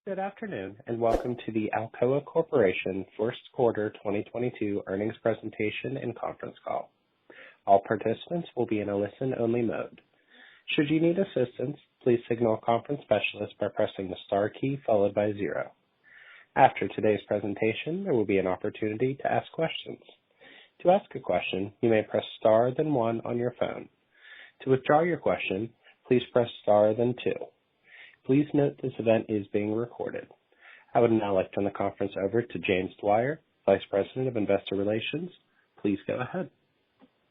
Good afternoon, and welcome to the Alcoa Corporation First Quarter 2022 Earnings Presentation and Conference Call. All participants will be in a listen-only mode. Should you need assistance, please signal a conference specialist by pressing the star key followed by 0. After today's presentation, there will be an opportunity to ask questions. To ask a question, you may press star then 1 on your phone. To withdraw your question, please press star then 2. Please note this event is being recorded. I would now like to turn the conference over to James Dwyer, Vice President of Investor Relations. Please go ahead.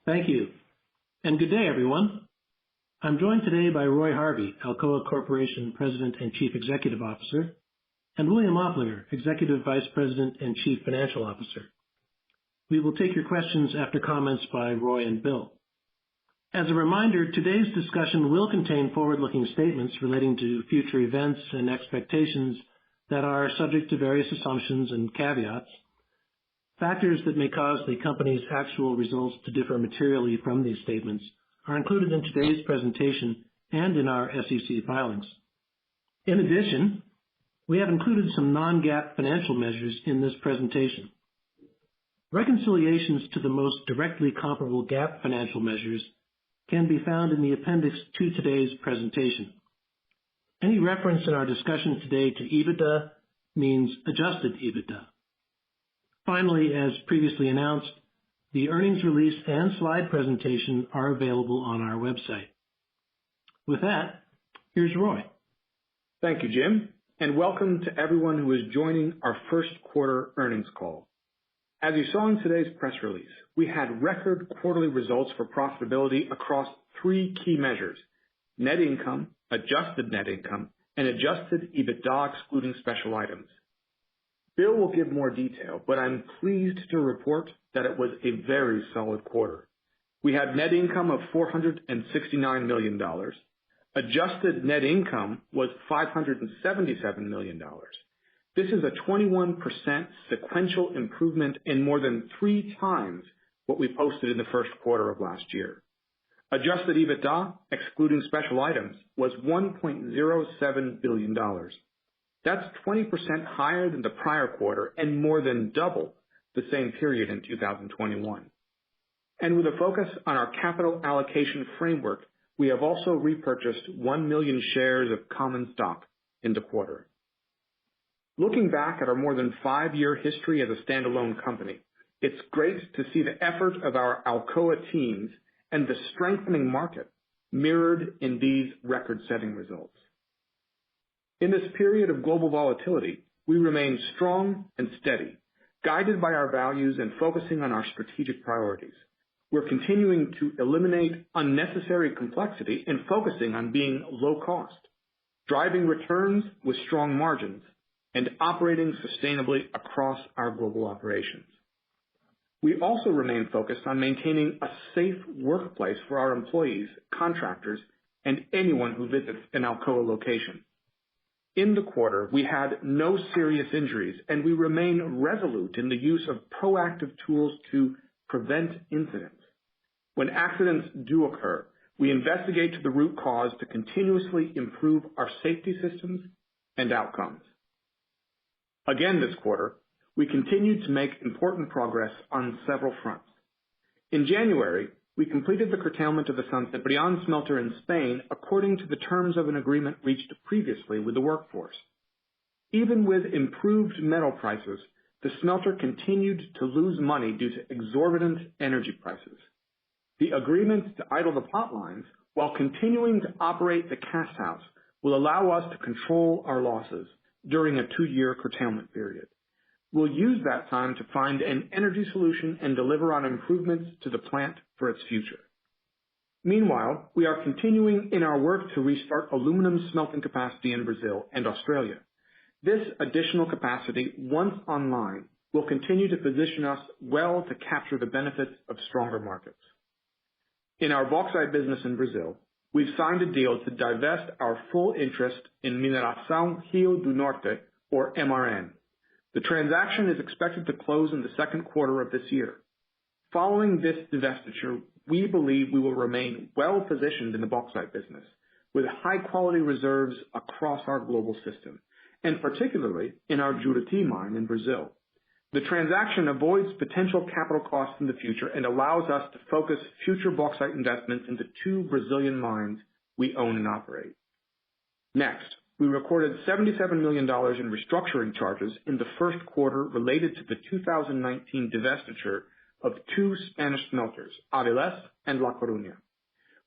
Thank you, and good day, everyone. I'm joined today by Roy Harvey, Alcoa Corporation President and Chief Executive Officer, and William Oplinger, Executive Vice President and Chief Financial Officer. We will take your questions after comments by Roy and Bill. As a reminder, today's discussion will contain forward-looking statements relating to future events and expectations that are subject to various assumptions and caveats. Factors that may cause the company's actual results to differ materially from these statements are included in today's presentation and in our SEC filings. In addition, we have included some non-GAAP financial measures in this presentation. Reconciliations to the most directly comparable GAAP financial measures can be found in the appendix to today's presentation. Any reference in our discussion today to EBITDA means adjusted EBITDA. Finally, as previously announced, the earnings release and slide presentation are available on our website. With that, here's Roy. Thank you, Jim, and welcome to everyone who is joining our first quarter earnings call. As you saw in today's press release, we had record quarterly results for profitability across 3 key measures: net income, adjusted net income, and adjusted EBITDA excluding special items. Bill will give more detail, but I'm pleased to report that it was a very solid quarter. We had net income of $469 million. Adjusted net income was $577 million. This is a 21% sequential improvement and more than 3 times what we posted in the first quarter of last year. Adjusted EBITDA, excluding special items, was $1.07 billion. That's 20% higher than the prior quarter and more than double the same period in 2021. And with a focus on our capital allocation framework, we have also repurchased 1 million shares of common stock in the quarter. Looking back at our more than 5-year history as a standalone company, it's great to see the effort of our Alcoa teams and the strengthening market mirrored in these record-setting results. In this period of global volatility, we remain strong and steady, guided by our values and focusing on our strategic priorities. We're continuing to eliminate unnecessary complexity and focusing on being low cost, driving returns with strong margins, and operating sustainably across our global operations. We also remain focused on maintaining a safe workplace for our employees, contractors, and anyone who visits an Alcoa location. In the quarter, we had no serious injuries, and we remain resolute in the use of proactive tools to prevent incidents. When accidents do occur, we investigate to the root cause to continuously improve our safety systems and outcomes. Again this quarter, we continued to make important progress on several fronts. In January, we completed the curtailment of the San Ciprián smelter in Spain according to the terms of an agreement reached previously with the workforce. Even with improved metal prices, the smelter continued to lose money due to exorbitant energy prices. The agreement to idle the potlines while continuing to operate the cast house will allow us to control our losses during a 2-year curtailment period. We'll use that time to find an energy solution and deliver on improvements to the plant for its future. Meanwhile, we are continuing in our work to restart aluminum smelting capacity in Brazil and Australia. This additional capacity, once online, will continue to position us well to capture the benefits of stronger markets. In our bauxite business in Brazil, we've signed a deal to divest our full interest in Mineração Rio do Norte, or MRN. The transaction is expected to close in the second quarter of this year. Following this divestiture, we believe we will remain well positioned in the bauxite business with high quality reserves across our global system and particularly in our Juruti mine in Brazil. The transaction avoids potential capital costs in the future and allows us to focus future bauxite investments into 2 Brazilian mines we own and operate. Next, we recorded $77 million in restructuring charges in the first quarter related to the 2019 divestiture of 2 Spanish smelters, Avilés and La Coruña.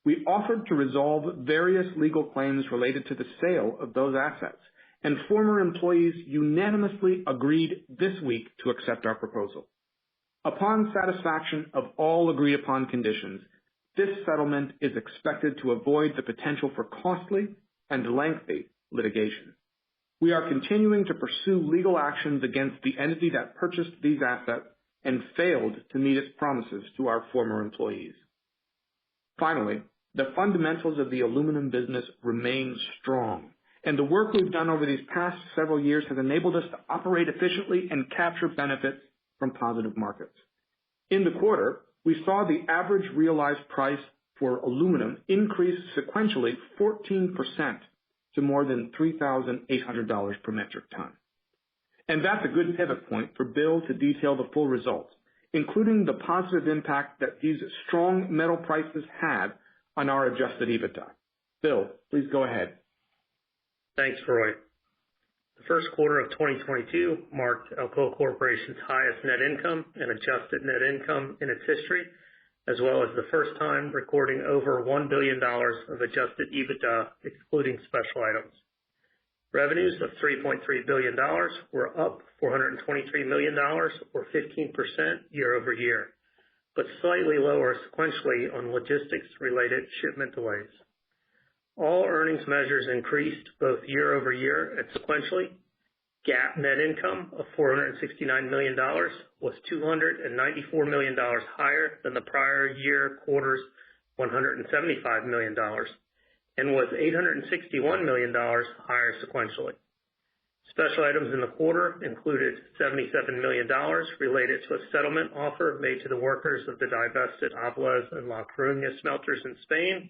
We offered to resolve various legal claims related to the sale of those assets, and former employees unanimously agreed this week to accept our proposal. Upon satisfaction of all agreed-upon conditions, this settlement is expected to avoid the potential for costly and lengthy litigation. We are continuing to pursue legal actions against the entity that purchased these assets and failed to meet its promises to our former employees. Finally, the fundamentals of the aluminum business remain strong, and the work we've done over these past several years has enabled us to operate efficiently and capture benefits from positive markets. In the quarter, we saw the average realized price for aluminum increase sequentially 14% to more than $3,800 per metric ton. And that's a good pivot point for Bill to detail the full results, including the positive impact that these strong metal prices had on our adjusted EBITDA. Bill, please go ahead. Thanks, Roy. The first quarter of 2022 marked Alcoa Corporation's highest net income and adjusted net income in its history, as well as the first time recording over $1 billion of adjusted EBITDA, excluding special items. Revenues of $3.3 billion were up $423 million, or 15% year over year, but slightly lower sequentially on logistics-related shipment delays. All earnings measures increased both year over year and sequentially. GAAP net income of $469 million was $294 million higher than the prior year quarter's $175 million and was $861 million higher sequentially. Special items in the quarter included $77 million related to a settlement offer made to the workers of the divested Avilés and La Coruña smelters in Spain,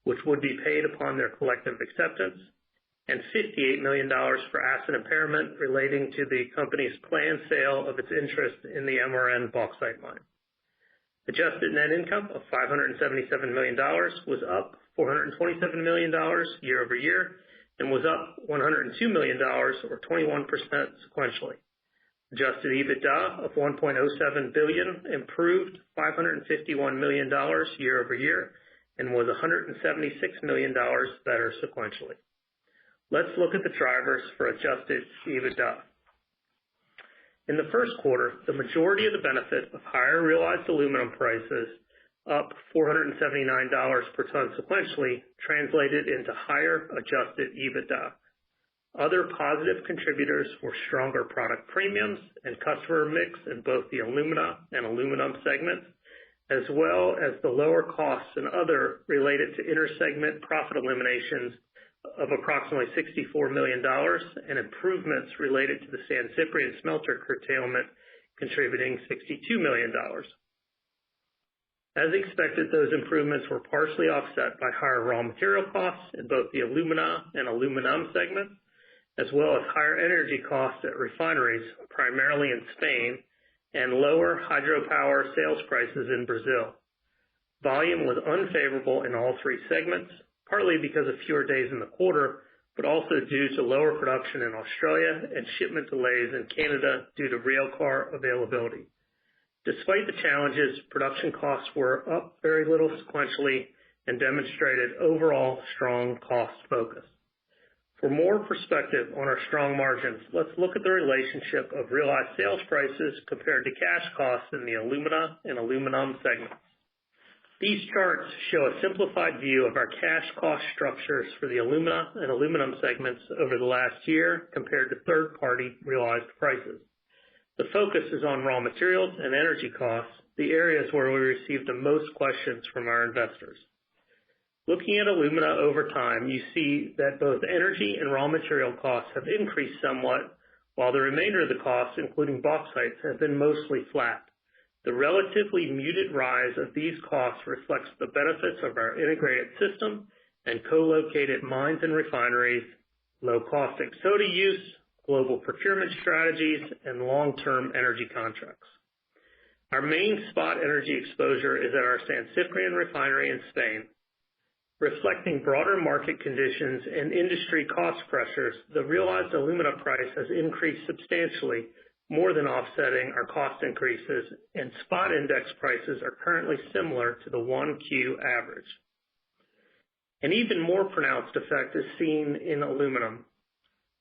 which would be paid upon their collective acceptance, and $58 million for asset impairment relating to the company's planned sale of its interest in the MRN bauxite mine. Adjusted net income of $577 million was up $427 million year over year and was up $102 million, or 21% sequentially. Adjusted EBITDA of $1.07 billion improved $551 million year over year and was $176 million better sequentially. Let's look at the drivers for adjusted EBITDA. In the first quarter, the majority of the benefit of higher realized aluminum prices, up $479 per ton sequentially, translated into higher adjusted EBITDA. Other positive contributors were stronger product premiums and customer mix in both the alumina and aluminum segments, as well as the lower costs and other related to intersegment profit eliminations of approximately $64 million and improvements related to the San Ciprián smelter curtailment contributing $62 million. As expected, those improvements were partially offset by higher raw material costs in both the alumina and aluminum segments, as well as higher energy costs at refineries, primarily in Spain, and lower hydropower sales prices in Brazil. Volume was unfavorable in all 3 segments, partly because of fewer days in the quarter, but also due to lower production in Australia and shipment delays in Canada due to railcar availability. Despite the challenges, production costs were up very little sequentially and demonstrated overall strong cost focus. For more perspective on our strong margins, let's look at the relationship of realized sales prices compared to cash costs in the alumina and aluminum segments. These charts show a simplified view of our cash cost structures for the alumina and aluminum segments over the last year compared to third-party realized prices. The focus is on raw materials and energy costs, the areas where we received the most questions from our investors. Looking at alumina over time, you see that both energy and raw material costs have increased somewhat, while the remainder of the costs, including bauxites, have been mostly flat. The relatively muted rise of these costs reflects the benefits of our integrated system and co-located mines and refineries, low caustic soda use, global procurement strategies, and long-term energy contracts. Our main spot energy exposure is at our San Ciprián refinery in Spain. Reflecting broader market conditions and industry cost pressures, the realized alumina price has increased substantially, more than offsetting our cost increases, and spot index prices are currently similar to the 1Q average. An even more pronounced effect is seen in aluminum.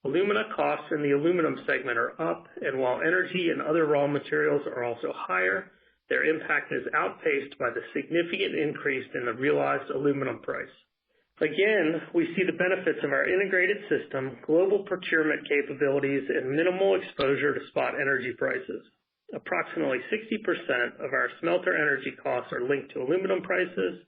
Alumina costs in the aluminum segment are up, and while energy and other raw materials are also higher, their impact is outpaced by the significant increase in the realized aluminum price. Again, we see the benefits of our integrated system, global procurement capabilities, and minimal exposure to spot energy prices. Approximately 60% of our smelter energy costs are linked to aluminum prices,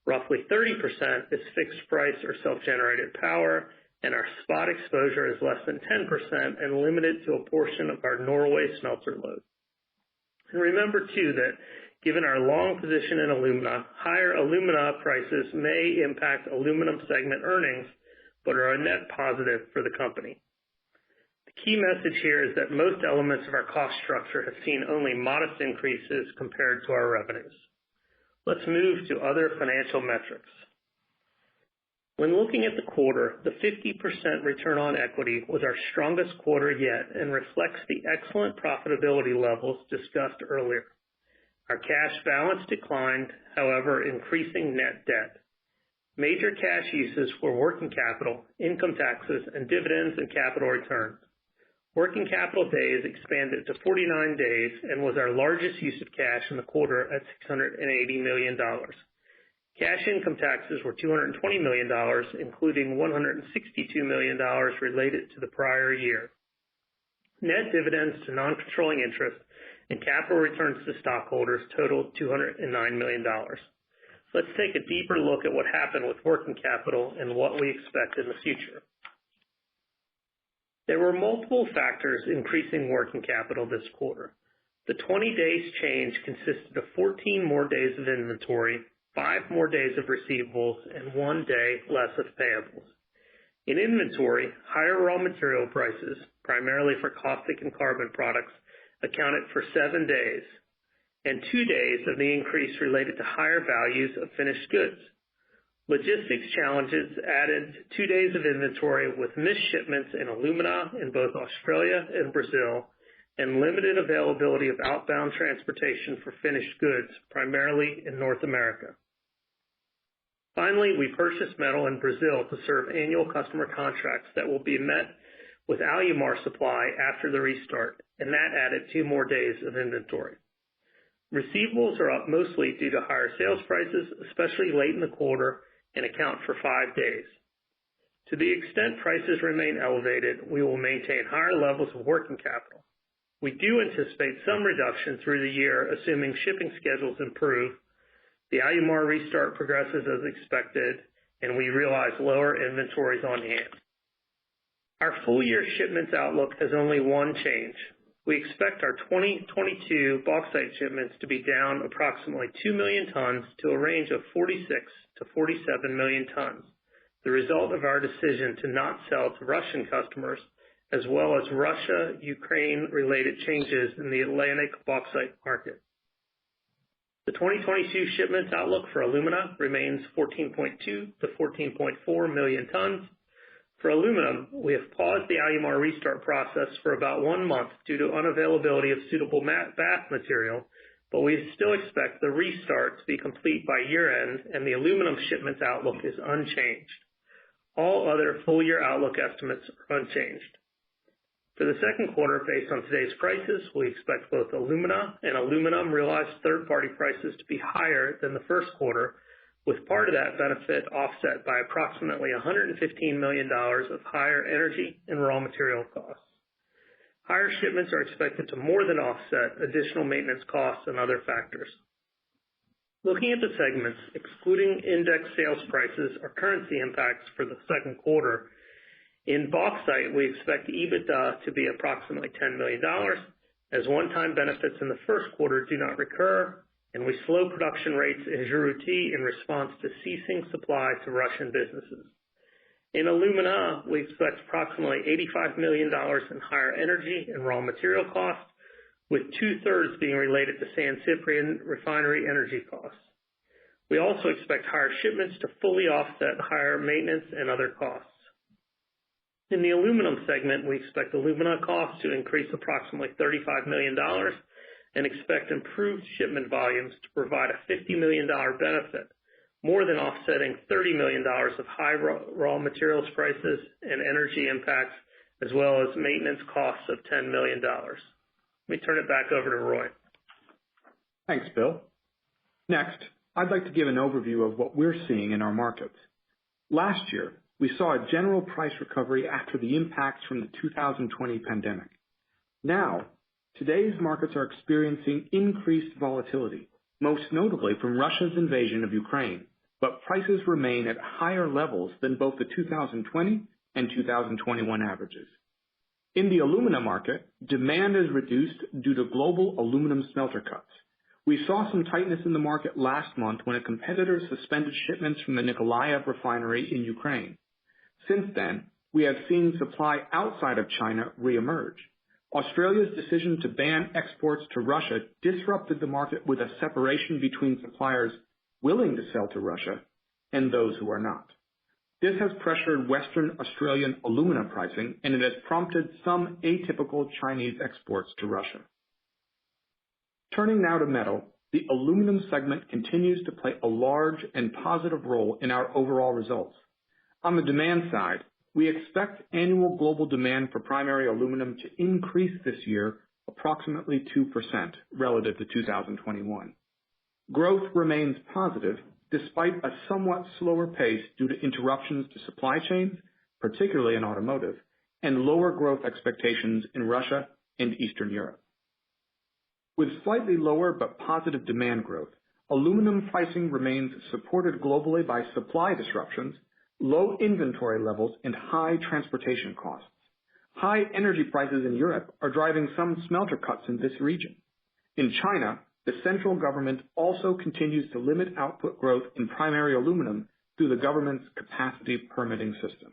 roughly 30% is fixed price or self-generated power, and our spot exposure is less than 10% and limited to a portion of our Norway smelter load. And remember, too, that given our long position in alumina, higher alumina prices may impact aluminum segment earnings, but are a net positive for the company. The key message here is that most elements of our cost structure have seen only modest increases compared to our revenues. Let's move to other financial metrics. When looking at the quarter, the 50% return on equity was our strongest quarter yet and reflects the excellent profitability levels discussed earlier. Our cash balance declined, however, increasing net debt. Major cash uses were working capital, income taxes, and dividends and capital returns. Working capital days expanded to 49 days and was our largest use of cash in the quarter at $680 million. Cash income taxes were $220 million, including $162 million related to the prior year. Net dividends to non-controlling interest and capital returns to stockholders totaled $209 million. Let's take a deeper look at what happened with working capital and what we expect in the future. There were multiple factors increasing working capital this quarter. The 20 days change consisted of 14 more days of inventory, 5 more days of receivables, and 1 day less of payables. In inventory, higher raw material prices, primarily for caustic and carbon products, accounted for 7 days, and 2 days of the increase related to higher values of finished goods. Logistics challenges added 2 days of inventory with missed shipments in alumina in both Australia and Brazil, and limited availability of outbound transportation for finished goods, primarily in North America. Finally, we purchased metal in Brazil to serve annual customer contracts that will be met with Alumar supply after the restart, and that added 2 more days of inventory. Receivables are up mostly due to higher sales prices, especially late in the quarter, and account for 5 days. To the extent prices remain elevated, we will maintain higher levels of working capital. We do anticipate some reduction through the year, assuming shipping schedules improve, the Alumar restart progresses as expected, and we realize lower inventories on hand. Our full-year shipments outlook has only one change. We expect our 2022 bauxite shipments to be down approximately 2 million tons to a range of 46 to 47 million tons, the result of our decision to not sell to Russian customers, as well as Russia-Ukraine-related changes in the Atlantic bauxite market. The 2022 shipments outlook for alumina remains 14.2 to 14.4 million tons. For aluminum, we have paused the Alumar restart process for about 1 month due to unavailability of suitable bath material, but we still expect the restart to be complete by year-end, and the aluminum shipments outlook is unchanged. All other full-year outlook estimates are unchanged. For the second quarter, based on today's prices, we expect both alumina and aluminum realized third-party prices to be higher than the first quarter, with part of that benefit offset by approximately $115 million of higher energy and raw material costs. Higher shipments are expected to more than offset additional maintenance costs and other factors. Looking at the segments, excluding index sales prices or currency impacts for the second quarter, in bauxite, we expect EBITDA to be approximately $10 million, as one-time benefits in the first quarter do not recur, and we slow production rates in Juruti in response to ceasing supply to Russian businesses. In alumina, we expect approximately $85 million in higher energy and raw material costs, with 2/3 being related to San Ciprián refinery energy costs. We also expect higher shipments to fully offset higher maintenance and other costs. In the aluminum segment, we expect alumina costs to increase approximately $35 million and expect improved shipment volumes to provide a $50 million benefit, more than offsetting $30 million of high raw materials prices and energy impacts, as well as maintenance costs of $10 million. Let me turn it back over to Roy. Thanks, Bill. Next, I'd like to give an overview of what we're seeing in our markets. Last year, we saw a general price recovery after the impacts from the 2020 pandemic. Now, today's markets are experiencing increased volatility, most notably from Russia's invasion of Ukraine, but prices remain at higher levels than both the 2020 and 2021 averages. In the alumina market, demand is reduced due to global aluminum smelter cuts. We saw some tightness in the market last month when a competitor suspended shipments from the Nikolaev refinery in Ukraine. Since then, we have seen supply outside of China reemerge. Australia's decision to ban exports to Russia disrupted the market with a separation between suppliers willing to sell to Russia and those who are not. This has pressured Western Australian alumina pricing, and it has prompted some atypical Chinese exports to Russia. Turning now to metal, the aluminum segment continues to play a large and positive role in our overall results. On the demand side, we expect annual global demand for primary aluminum to increase this year approximately 2% relative to 2021. Growth remains positive despite a somewhat slower pace due to interruptions to supply chains, particularly in automotive, and lower growth expectations in Russia and Eastern Europe. With slightly lower but positive demand growth, aluminum pricing remains supported globally by supply disruptions, low inventory levels, and high transportation costs. High energy prices in Europe are driving some smelter cuts in this region. In China, the central government also continues to limit output growth in primary aluminum through the government's capacity permitting system.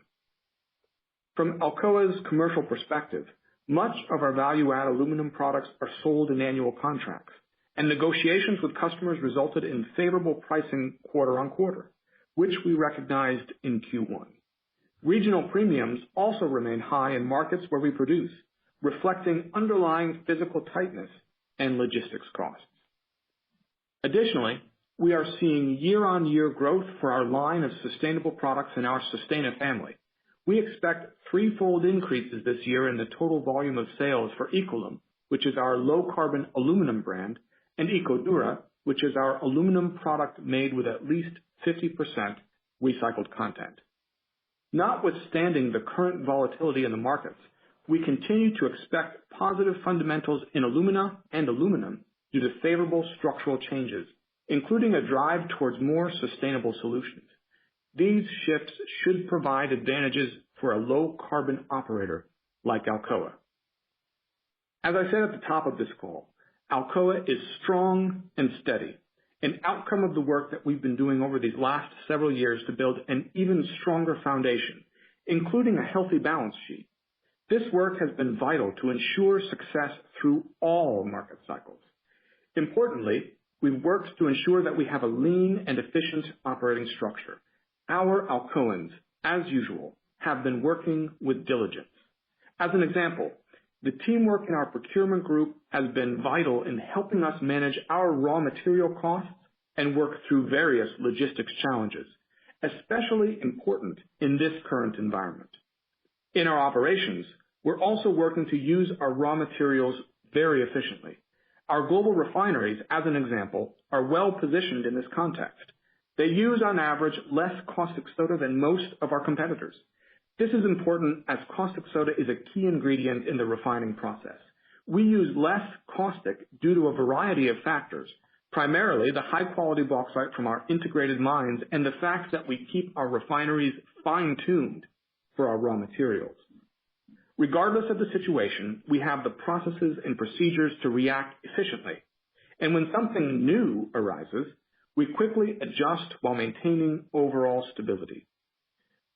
From Alcoa's commercial perspective, much of our value-add aluminum products are sold in annual contracts, and negotiations with customers resulted in favorable pricing quarter on quarter, which we recognized in Q1. Regional premiums also remain high in markets where we produce, reflecting underlying physical tightness and logistics costs. Additionally, we are seeing year-on-year growth for our line of sustainable products in our Sustana family. We expect threefold increases this year in the total volume of sales for Ecolum, which is our low-carbon aluminum brand, and Ecodura, which is our aluminum product made with at least 50% recycled content. Notwithstanding the current volatility in the markets, we continue to expect positive fundamentals in alumina and aluminum due to favorable structural changes, including a drive towards more sustainable solutions. These shifts should provide advantages for a low-carbon operator like Alcoa. As I said at the top of this call, Alcoa is strong and steady, an outcome of the work that we've been doing over these last several years to build an even stronger foundation, including a healthy balance sheet. This work has been vital to ensure success through all market cycles. Importantly, we've worked to ensure that we have a lean and efficient operating structure. Our Alcoans, as usual, have been working with diligence. As an example, the teamwork in our procurement group has been vital in helping us manage our raw material costs and work through various logistics challenges, especially important in this current environment. In our operations, we're also working to use our raw materials very efficiently. Our global refineries, as an example, are well positioned in this context. They use, on average, less caustic soda than most of our competitors. This is important as caustic soda is a key ingredient in the refining process. We use less caustic due to a variety of factors, primarily the high-quality bauxite from our integrated mines and the fact that we keep our refineries fine-tuned for our raw materials. Regardless of the situation, we have the processes and procedures to react efficiently. And when something new arises, we quickly adjust while maintaining overall stability.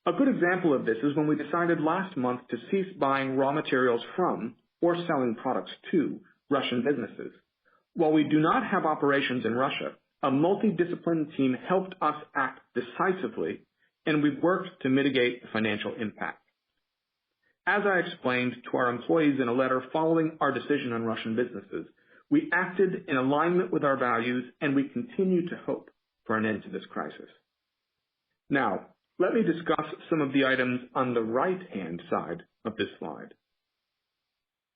A good example of this is when we decided last month to cease buying raw materials from or selling products to Russian businesses. While we do not have operations in Russia, a multidisciplinary team helped us act decisively, and we worked to mitigate the financial impact. As I explained to our employees in a letter following our decision on Russian businesses, we acted in alignment with our values, and we continue to hope for an end to this crisis. Now, let me discuss some of the items on the right-hand side of this slide.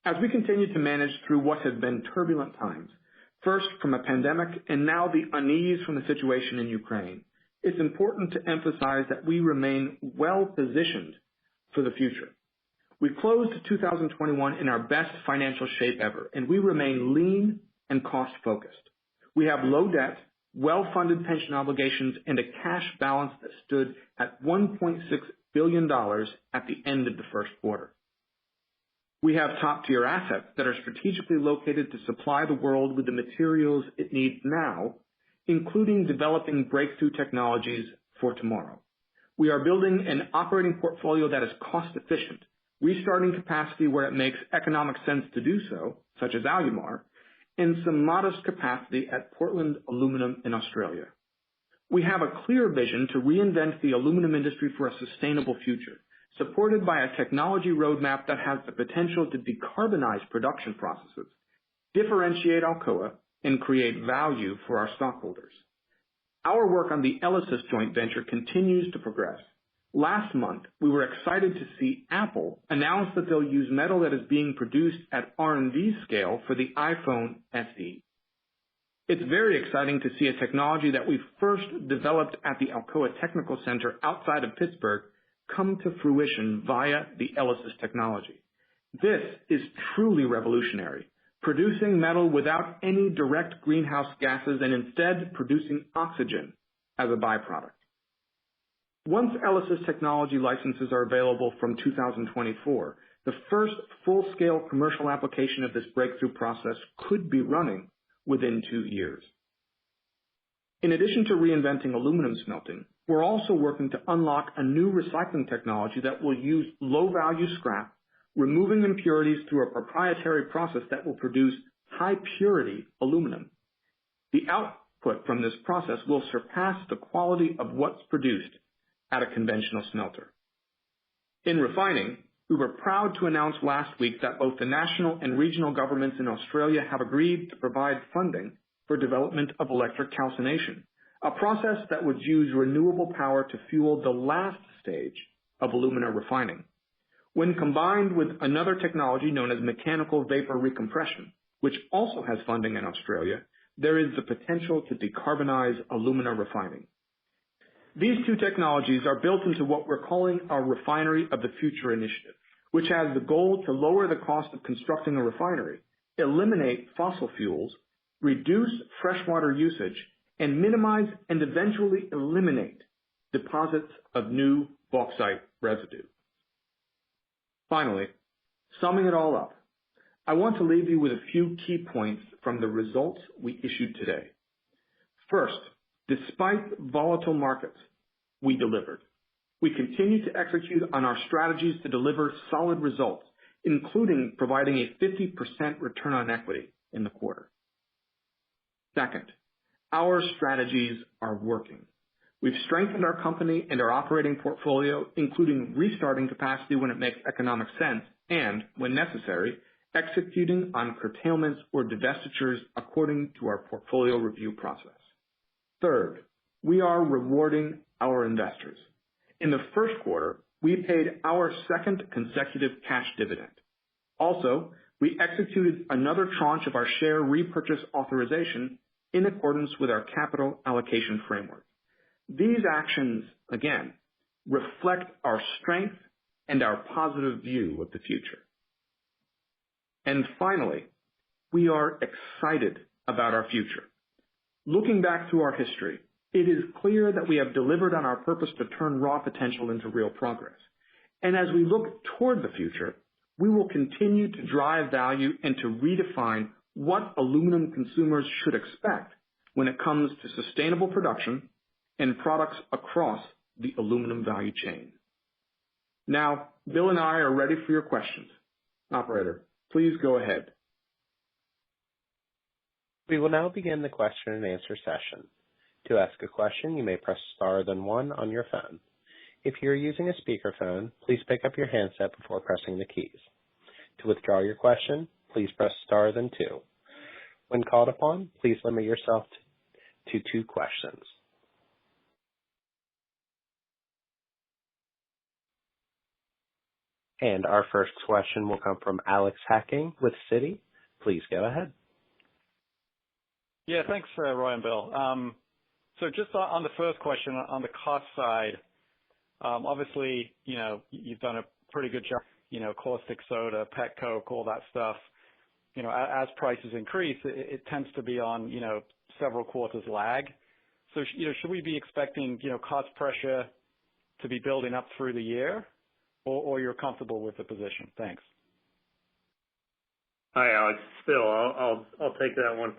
As we continue to manage through what has been turbulent times, first from a pandemic and now the unease from the situation in Ukraine, it's important to emphasize that we remain well positioned for the future. We closed 2021 in our best financial shape ever, and we remain lean and cost-focused. We have low debt, well-funded pension obligations, and a cash balance that stood at $1.6 billion at the end of the first quarter. We have top-tier assets that are strategically located to supply the world with the materials it needs now, including developing breakthrough technologies for tomorrow. We are building an operating portfolio that is cost-efficient, restarting capacity where it makes economic sense to do so, such as Alumar, and some modest capacity at Portland Aluminum in Australia. We have a clear vision to reinvent the aluminum industry for a sustainable future, supported by a technology roadmap that has the potential to decarbonize production processes, differentiate Alcoa, and create value for our stockholders. Our work on the ELYSIS joint venture continues to progress. Last month, we were excited to see Apple announce that they'll use metal that is being produced at R&D scale for the iPhone SE. It's very exciting to see a technology that we first developed at the Alcoa Technical Center outside of Pittsburgh come to fruition via the ELYSIS technology. This is truly revolutionary, producing metal without any direct greenhouse gases and instead producing oxygen as a byproduct. Once ELYSIS technology licenses are available from 2024, the first full-scale commercial application of this breakthrough process could be running within 2 years. In addition to reinventing aluminum smelting, we're also working to unlock a new recycling technology that will use low-value scrap, removing impurities through a proprietary process that will produce high-purity aluminum. The output from this process will surpass the quality of what's produced at a conventional smelter. In refining, we were proud to announce last week that both the national and regional governments in Australia have agreed to provide funding for development of electric calcination, a process that would use renewable power to fuel the last stage of alumina refining. When combined with another technology known as mechanical vapor recompression, which also has funding in Australia, there is the potential to decarbonize alumina refining. These two technologies are built into what we're calling our Refinery of the Future initiative, which has the goal to lower the cost of constructing a refinery, eliminate fossil fuels, reduce freshwater usage, and minimize and eventually eliminate deposits of new bauxite residue. Finally, summing it all up, I want to leave you with a few key points from the results we issued today. First, despite volatile markets, we delivered. We continue to execute on our strategies to deliver solid results, including providing a 50% return on equity in the quarter. Second, our strategies are working. We've strengthened our company and our operating portfolio, including restarting capacity when it makes economic sense and, when necessary, executing on curtailments or divestitures according to our portfolio review process. Third, we are rewarding our investors. In the first quarter, we paid our second consecutive cash dividend. Also, we executed another tranche of our share repurchase authorization in accordance with our capital allocation framework. These actions, again, reflect our strength and our positive view of the future. And finally, we are excited about our future. Looking back through our history, it is clear that we have delivered on our purpose to turn raw potential into real progress. And as we look toward the future, we will continue to drive value and to redefine what aluminum consumers should expect when it comes to sustainable production and products across the aluminum value chain. Now, Bill and I are ready for your questions. Operator, please go ahead. We will now begin the question and answer session. To ask a question, you may press star then one on your phone. If you are using a speakerphone, please pick up your handset before pressing the keys. To withdraw your question, please press star then two. When called upon, please limit yourself to 2 questions. And our first question will come from Alex Hacking with Citi. Please go ahead. Yeah, thanks, Roy and Bill. So just on the first question, on the cost side, obviously, you've done a pretty good job, caustic soda, pet coke, all that stuff. As prices increase, it tends to be on, several quarters lag. So, should we be expecting, cost pressure to be building up through the year, or you're comfortable with the position? Thanks. Hi, Alex. It's Bill. I'll take that one.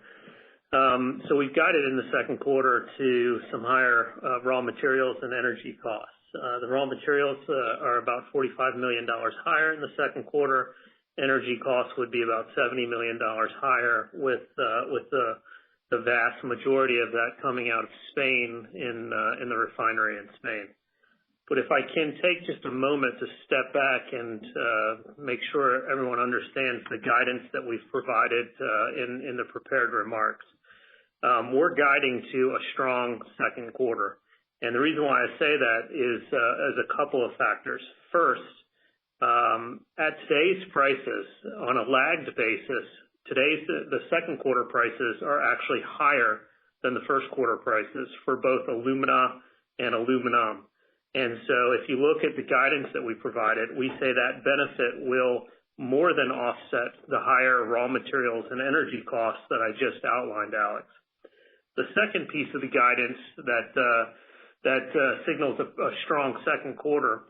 So we've guided in the second quarter to some higher raw materials and energy costs. The raw materials are about $45 million higher in the second quarter. Energy costs would be about $70 million higher, with the vast majority of that coming out of Spain in the refinery in Spain. But if I can take just a moment to step back and make sure everyone understands the guidance that we've provided in the prepared remarks. We're guiding to a strong second quarter. And the reason why I say that is a couple of factors. First, at today's prices, on a lagged basis, the second quarter prices are actually higher than the first quarter prices for both alumina and aluminum. And so if you look at the guidance that we provided, we say that benefit will more than offset the higher raw materials and energy costs that I just outlined, Alex. The second piece of the guidance that signals a strong second quarter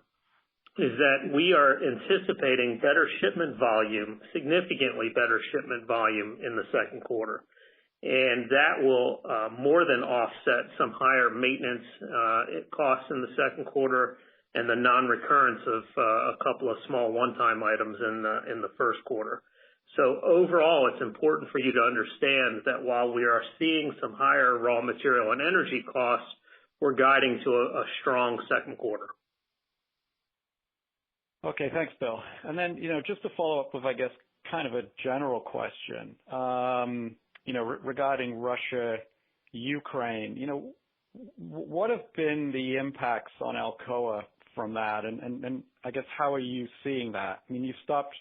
is that we are anticipating better shipment volume, significantly better shipment volume in the second quarter. And that will more than offset some higher maintenance costs in the second quarter and the non-recurrence of a couple of small one-time items in the first quarter. So overall, it's important for you to understand that while we are seeing some higher raw material and energy costs, we're guiding to a strong second quarter. Okay, thanks, Bill. And then, just to follow up with, I guess, kind of a general question, regarding Russia, Ukraine, what have been the impacts on Alcoa from that? And I guess, how are you seeing that? I mean, you've stopped,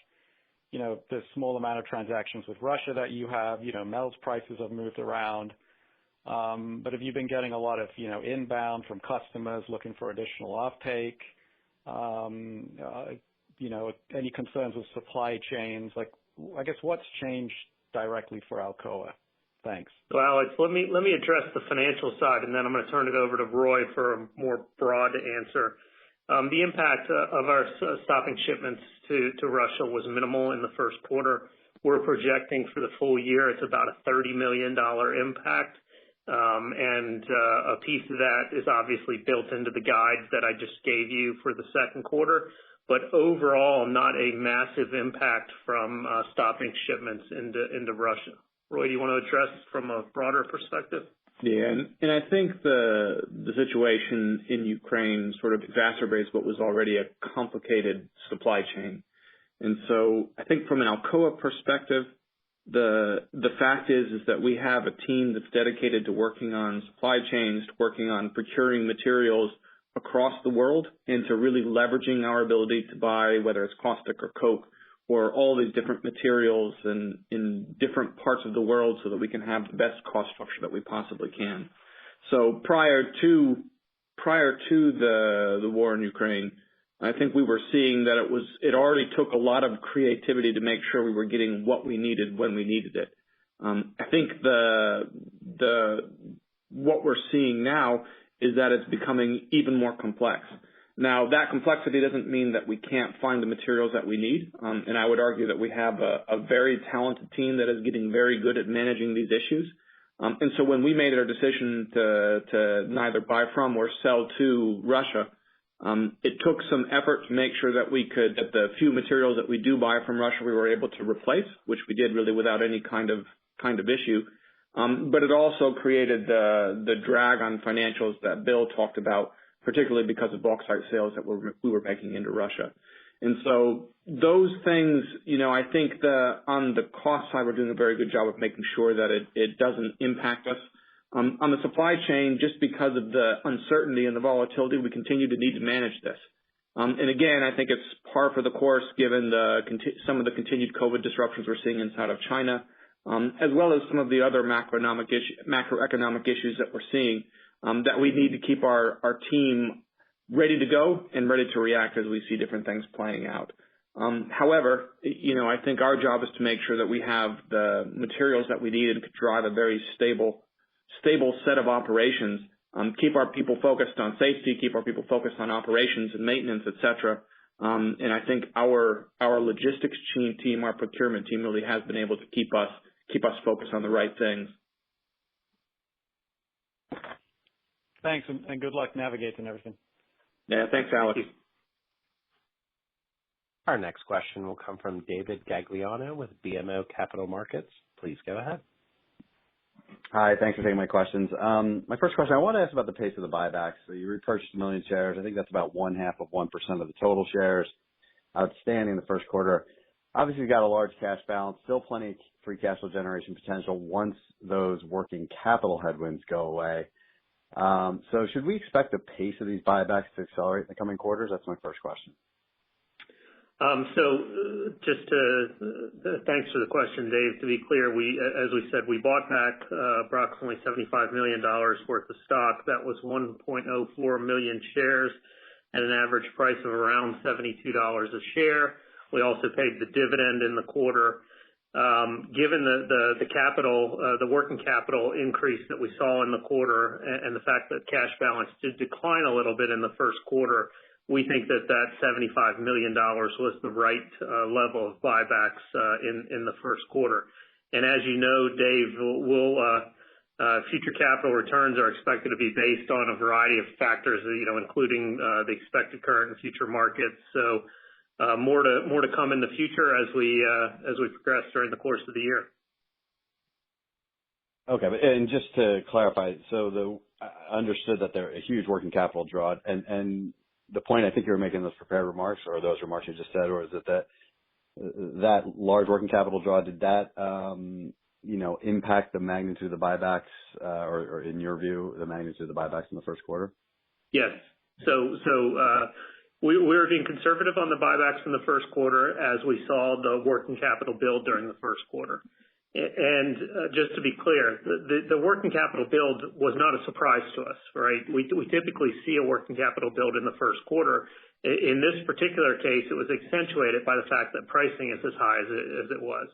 the small amount of transactions with Russia that you have, metals prices have moved around. But have you been getting a lot of, inbound from customers looking for additional offtake? Any concerns with supply chains? Like, I guess, what's changed directly for Alcoa? Thanks. Well, Alex, let me address the financial side, and then I'm going to turn it over to Roy for a more broad answer. The impact of our stopping shipments to Russia was minimal in the first quarter. We're projecting for the full year it's about a $30 million impact. And a piece of that is obviously built into the guide that I just gave you for the second quarter. But overall, not a massive impact from stopping shipments into Russia. Roy, do you want to address from a broader perspective? Yeah, and I think the situation in Ukraine sort of exacerbates what was already a complicated supply chain. And so I think from an Alcoa perspective, the fact is that we have a team that's dedicated to working on supply chains, to working on procuring materials across the world, and to really leveraging our ability to buy, whether it's caustic or coke, or all these different materials in different parts of the world so that we can have the best cost structure that we possibly can. So prior to the war in Ukraine, I think we were seeing that it already took a lot of creativity to make sure we were getting what we needed when we needed it. I think what we're seeing now is that it's becoming even more complex. Now, that complexity doesn't mean that we can't find the materials that we need, and I would argue that we have a very talented team that is getting very good at managing these issues. And so when we made our decision to neither buy from or sell to Russia, It took some effort to make sure that that the few materials that we do buy from Russia, we were able to replace, which we did really without any kind of issue. But it also created the drag on financials that Bill talked about, particularly because of bauxite sales that we were making into Russia. And so those things, I think on the cost side, we're doing a very good job of making sure that it doesn't impact us. On the supply chain, just because of the uncertainty and the volatility, we continue to need to manage this. And again, I think it's par for the course given some of the continued COVID disruptions we're seeing inside of China, as well as some of the other macroeconomic issues that we're seeing, that we need to keep our team ready to go and ready to react as we see different things playing out. However, I think our job is to make sure that we have the materials that we need and to drive a very stable set of operations, keep our people focused on safety, keep our people focused on operations and maintenance, et cetera. And I think our logistics team, our procurement team really has been able to keep us focused on the right things. Thanks, and good luck navigating everything. Yeah, thanks, Alex. Our next question will come from David Gagliano with BMO Capital Markets. Please go ahead. Hi, thanks for taking my questions. My first question, I want to ask about the pace of the buybacks. So you repurchased 1 million shares. I think that's about 0.5% of the total shares outstanding in the first quarter. Obviously, you've got a large cash balance, still plenty of free cash flow generation potential once those working capital headwinds go away. So should we expect the pace of these buybacks to accelerate in the coming quarters? That's my first question. Thanks for the question, Dave. To be clear, as we said, we bought back approximately $75 million worth of stock. That was 1.04 million shares at an average price of around $72 a share. We also paid the dividend in the quarter. Given the working capital increase that we saw in the quarter and the fact that cash balance did decline a little bit in the first quarter, we think that $75 million was the right level of buybacks in the first quarter. And as you know, Dave, future capital returns are expected to be based on a variety of factors, including the expected current and future markets. So more to come in the future as we progress during the course of the year. Okay, and just to clarify, so I understood that they're a huge working capital draw, and the point I think you were making in those prepared remarks, or those remarks you just said, or is it that large working capital draw, did that impact the magnitude of the buybacks, or in your view, the magnitude of the buybacks in the first quarter? Yes. So we were being conservative on the buybacks in the first quarter as we saw the working capital build during the first quarter. And just to be clear, the working capital build was not a surprise to us, right? We typically see a working capital build in the first quarter. In this particular case, it was accentuated by the fact that pricing is as high as it was.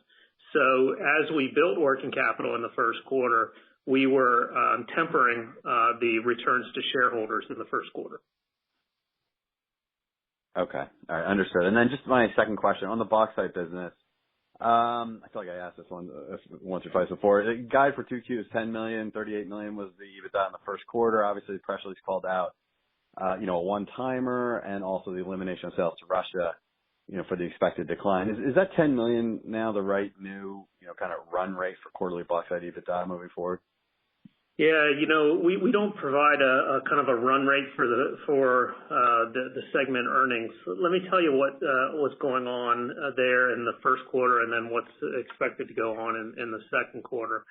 So as we built working capital in the first quarter, we were tempering the returns to shareholders in the first quarter. Okay. All right. Understood. And then just my second question on the bauxite business. I feel like I asked this one once or twice before. The guide for 2Q is $10 million, $38 million was the EBITDA in the first quarter. Obviously, the press release called out, a one-timer and also the elimination of sales to Russia, for the expected decline. Is that $10 million now the right new, kind of run rate for quarterly bauxite EBITDA moving forward? Yeah, we don't provide a kind of a run rate for the segment earnings. Let me tell you what's going on there in the first quarter, and then what's expected to go on in the second quarter.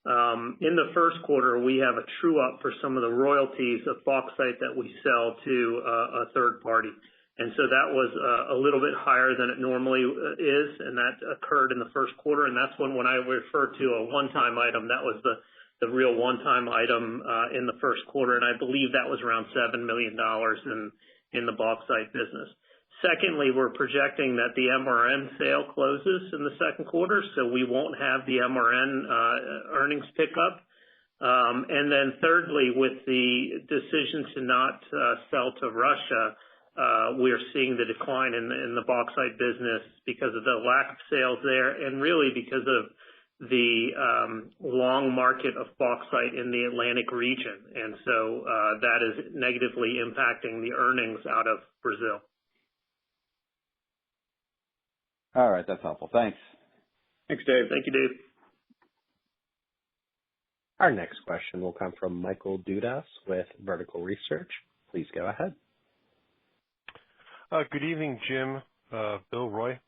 In the first quarter, we have a true up for some of the royalties of bauxite that we sell to a third party, and so that was a little bit higher than it normally is, and that occurred in the first quarter. And that's when I refer to a one-time item, that was the real one-time item in the first quarter, and I believe that was around $7 million in the bauxite business. Secondly, we're projecting that the MRN sale closes in the second quarter, so we won't have the MRN earnings pickup. And then thirdly, with the decision to not sell to Russia, we're seeing the decline in the bauxite business because of the lack of sales there, and really because of the long market of bauxite in the Atlantic region. And so that is negatively impacting the earnings out of Brazil. All right, that's helpful. Thanks. Thanks, Dave. Thank you, Dave. Our next question will come from Michael Dudas with Vertical Research. Please go ahead. Good evening, Jim, Bill, Roy.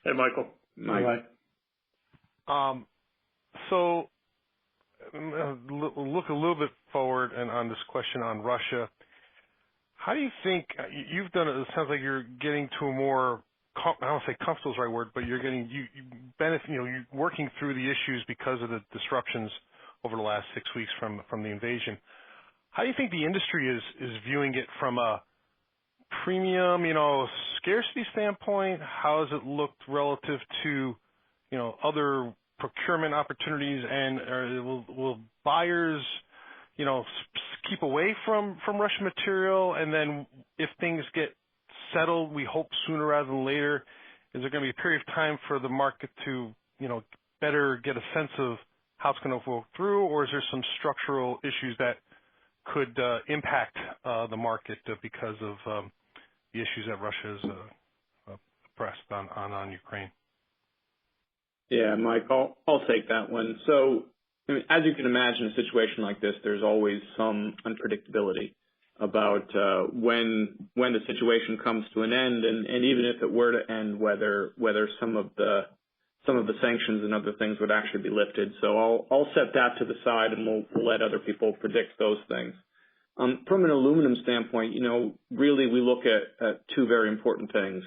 Hey, Michael. Mike. So look a little bit forward and on this question on Russia. How do you think you've done it? It sounds like you're getting to a more, I don't say comfortable is the right word, but you're getting you benefit. You're working through the issues because of the disruptions over the last 6 weeks from the invasion. How do you think the industry is viewing it from a premium, scarcity standpoint? How has it looked relative to, other procurement opportunities? And will buyers, keep away from Russian material? And then if things get settled, we hope sooner rather than later, is there going to be a period of time for the market to, better get a sense of how it's going to flow through? Or is there some structural issues that could impact the market because of the issues that Russia has pressed on Ukraine? Yeah, Mike, I'll take that one. So, as you can imagine, a situation like this, there's always some unpredictability about when the situation comes to an end, and even if it were to end, whether some of the sanctions and other things would actually be lifted. So I'll set that to the side, and we'll let other people predict those things. From an aluminum standpoint, really we look at two very important things.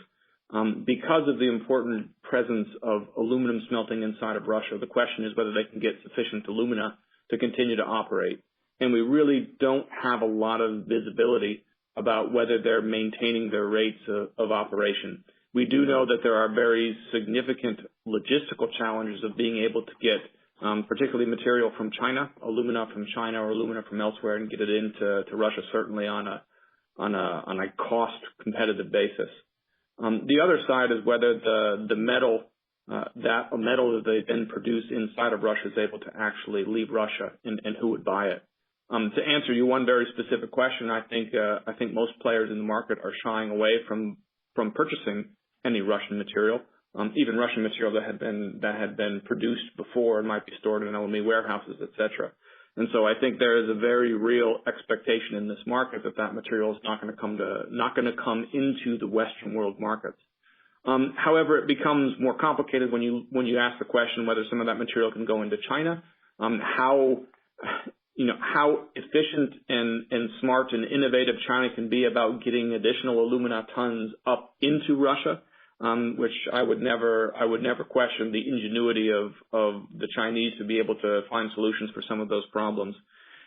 Because of the important presence of aluminum smelting inside of Russia, the question is whether they can get sufficient alumina to continue to operate. And we really don't have a lot of visibility about whether they're maintaining their rates of operation. We do know that there are very significant logistical challenges of being able to get particularly material from China, alumina from China or alumina from elsewhere, and get it into Russia, certainly on a cost competitive basis. The other side is whether the metal that they then produce inside of Russia is able to actually leave Russia, and who would buy it. To answer you one very specific question, I think most players in the market are shying away from purchasing any Russian material, even Russian material that had been produced before and might be stored in LME warehouses, etc. And so I think there is a very real expectation in this market that material is not going to come into the Western world markets. However, it becomes more complicated when you ask the question whether some of that material can go into China. How efficient and smart and innovative China can be about getting additional alumina tons up into Russia, which I would never question the ingenuity of the Chinese to be able to find solutions for some of those problems.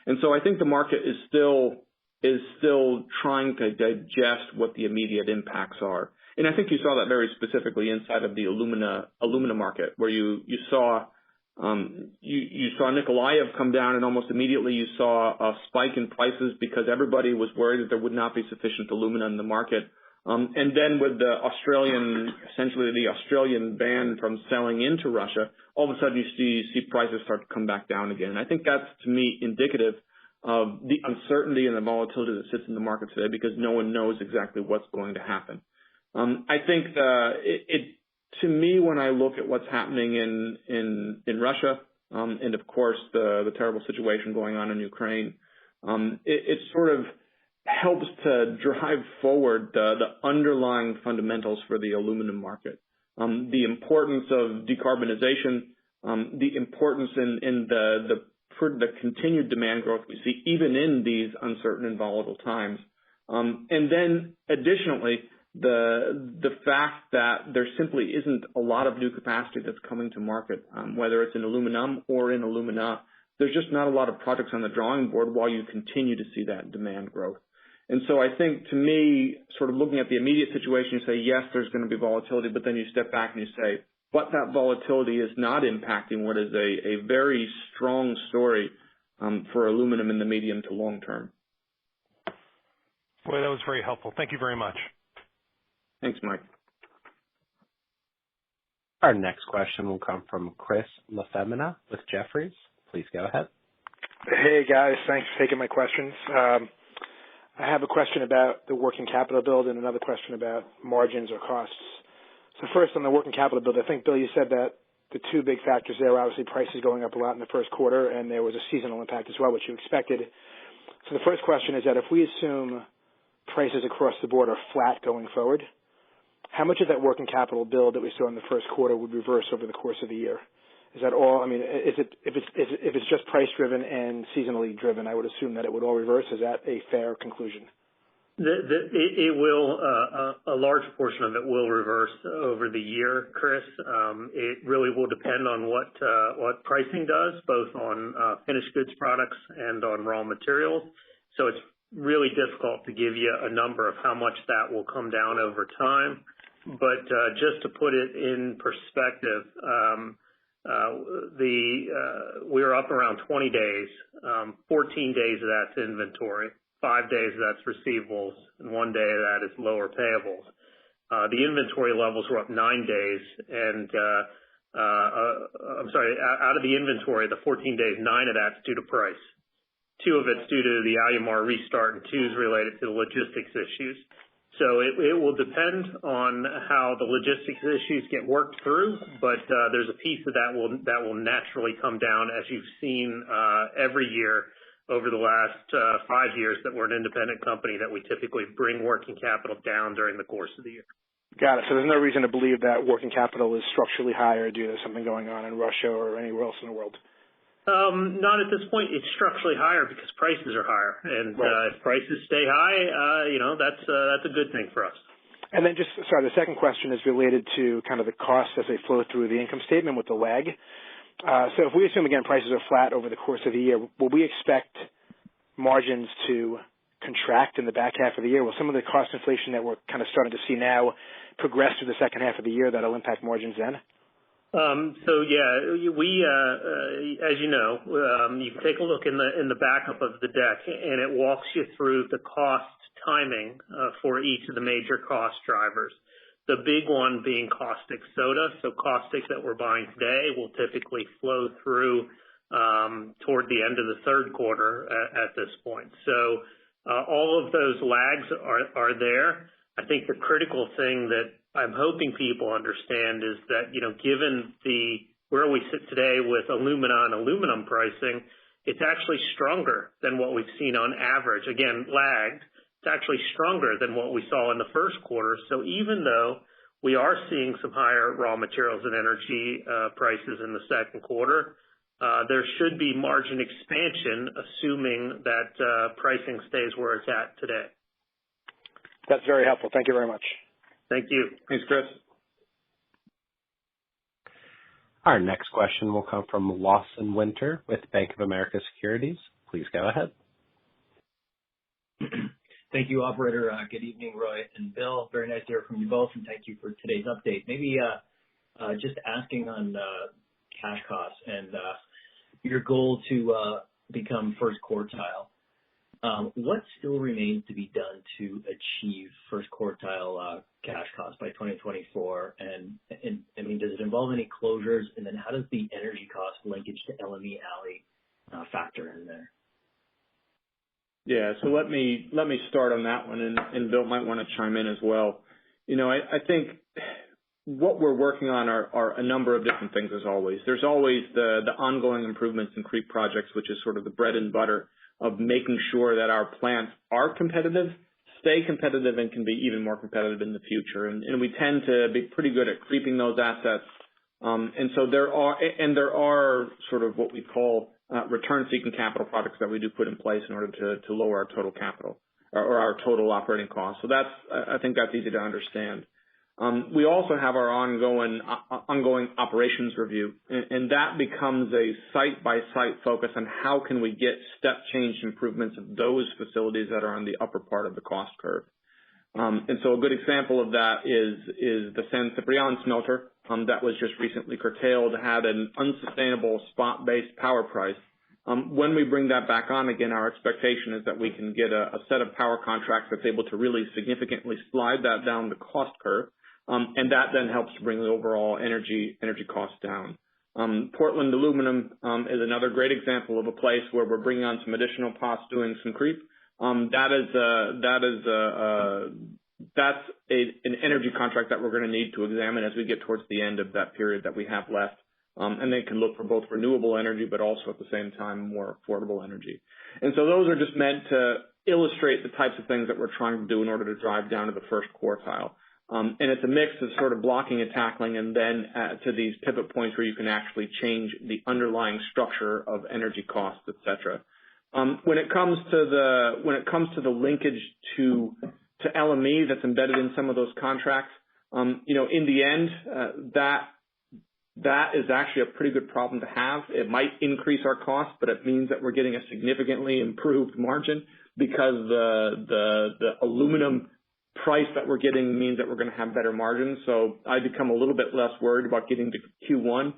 And so I think the market is still trying to digest what the immediate impacts are. And I think you saw that very specifically inside of the alumina market, where you saw Nikolaev come down, and almost immediately you saw a spike in prices because everybody was worried that there would not be sufficient alumina in the market. And then with essentially the Australian ban from selling into Russia, all of a sudden you see prices start to come back down again. And I think that's, to me, indicative of the uncertainty and the volatility that sits in the market today, because no one knows exactly what's going to happen. I think to me, when I look at what's happening in Russia, and of course the terrible situation going on in Ukraine, it sort of helps to drive forward the underlying fundamentals for the aluminum market. The importance of decarbonization, the importance in the continued demand growth we see even in these uncertain and volatile times. And then additionally, the fact that there simply isn't a lot of new capacity that's coming to market, whether it's in aluminum or in alumina. There's just not a lot of projects on the drawing board while you continue to see that demand growth. And so I think, to me, sort of looking at the immediate situation, you say, yes, there's going to be volatility, but then you step back and you say, but that volatility is not impacting what is a very strong story for aluminum in the medium to long term. Boy, that was very helpful. Thank you very much. Thanks, Mike. Our next question will come from Chris LaFemina with Jefferies. Please go ahead. Hey, guys. Thanks for taking my questions. I have a question about the working capital build and another question about margins or costs. So first, on the working capital build, I think, Bill, you said that the two big factors there were obviously prices going up a lot in the first quarter, and there was a seasonal impact as well, which you expected. So the first question is that if we assume prices across the board are flat going forward, how much of that working capital build that we saw in the first quarter would reverse over the course of the year? Is that all? I mean, if it's just price driven and seasonally driven, I would assume that it would all reverse. Is that a fair conclusion? It will. A large portion of it will reverse over the year, Chris. It really will depend on what pricing does, both on finished goods products and on raw materials. So it's really difficult to give you a number of how much that will come down over time. But just to put it in perspective, we were up around 20 days. 14 days of that's inventory, 5 days of that's receivables, and 1 day of that is lower payables. The inventory levels were up 9 days, and out of the inventory, the 14 days, 9 of that's due to price. 2 of it's due to the Alumar restart, and 2 is related to the logistics issues. So it will depend on how the logistics issues get worked through, but there's a piece of that will naturally come down, as you've seen every year over the last 5 years that we're an independent company, that we typically bring working capital down during the course of the year. Got it. So there's no reason to believe that working capital is structurally higher due to something going on in Russia or anywhere else in the world. Not at this point. It's structurally higher because prices are higher, and if prices stay high, that's a good thing for us. And then the second question is related to kind of the costs as they flow through the income statement with the lag. So if we assume, again, prices are flat over the course of the year, will we expect margins to contract in the back half of the year? Will some of the cost inflation that we're kind of starting to see now progress through the second half of the year that'll impact margins then? We, as you know, you can take a look in the backup of the deck, and it walks you through the cost timing for each of the major cost drivers. The big one being caustic soda. So caustic that we're buying today will typically flow through toward the end of the third quarter at this point. So all of those lags are there. I think the critical thing that I'm hoping people understand is that, given where we sit today with alumina and aluminum pricing, it's actually stronger than what we've seen on average. Again, lagged. It's actually stronger than what we saw in the first quarter. So even though we are seeing some higher raw materials and energy prices in the second quarter, there should be margin expansion, assuming that pricing stays where it's at today. That's very helpful. Thank you very much. Thank you. Thanks, Chris. Our next question will come from Lawson Winter with Bank of America Securities. Please go ahead. Thank you, operator. Good evening, Roy and Bill. Very nice to hear from you both, and thank you for today's update. Maybe just asking on cash costs and your goal to become first quartile. What still remains to be done to achieve first quartile cash costs by 2024? And I mean, does it involve any closures? And then how does the energy cost linkage to LME alley factor in there? Yeah, so let me start on that one, and Bill might want to chime in as well. I think what we're working on are a number of different things as always. There's always the ongoing improvements in creep projects, which is sort of the bread and butter of making sure that our plants are competitive, stay competitive, and can be even more competitive in the future. And we tend to be pretty good at creeping those assets. And so there are sort of what we call return-seeking capital projects that we do put in place in order to lower our total capital or our total operating costs. So I think that's easy to understand. We also have our ongoing operations review, and that becomes a site-by-site focus on how can we get step change improvements of those facilities that are on the upper part of the cost curve. And so a good example of that is the San Ciprián smelter that was just recently curtailed, had an unsustainable spot-based power price. When we bring that back on again, our expectation is that we can get a set of power contracts that's able to really significantly slide that down the cost curve, and that then helps to bring the overall energy costs down. Portland aluminum is another great example of a place where we're bringing on some additional costs doing some creep. That's an energy contract that we're going to need to examine as we get towards the end of that period that we have left. And they can look for both renewable energy, but also at the same time more affordable energy. And so those are just meant to illustrate the types of things that we're trying to do in order to drive down to the first quartile. And it's a mix of sort of blocking and tackling, and then to these pivot points where you can actually change the underlying structure of energy costs, et cetera. When it comes to the linkage to LME that's embedded in some of those contracts, in the end, that is actually a pretty good problem to have. It might increase our costs, but it means that we're getting a significantly improved margin because the aluminum price that we're getting means that we're going to have better margins. So I become a little bit less worried about getting to Q1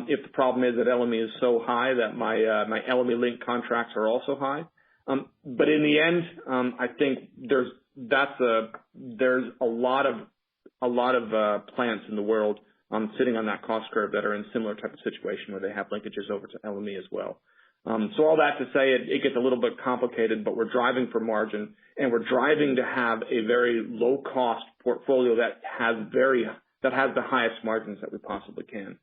if the problem is that LME is so high that my LME linked contracts are also high. But in the end, I think there's a lot of plants in the world sitting on that cost curve that are in similar type of situation where they have linkages over to LME as well. So all that to say, it gets a little bit complicated, but we're driving for margin, and we're driving to have a very low cost portfolio that has the highest margins that we possibly can.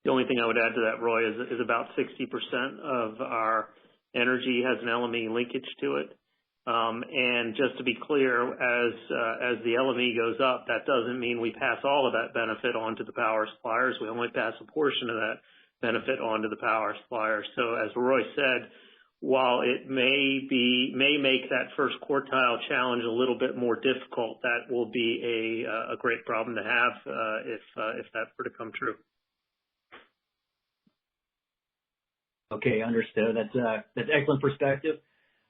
The only thing I would add to that, Roy, is about 60% of our energy has an LME linkage to it. And just to be clear, as the LME goes up, that doesn't mean we pass all of that benefit on to the power suppliers. We only pass a portion of that benefit on to the power suppliers. So as Roy said, while it may make that first quartile challenge a little bit more difficult, that will be a great problem to have if that were to come true. Okay, understood. That's excellent perspective.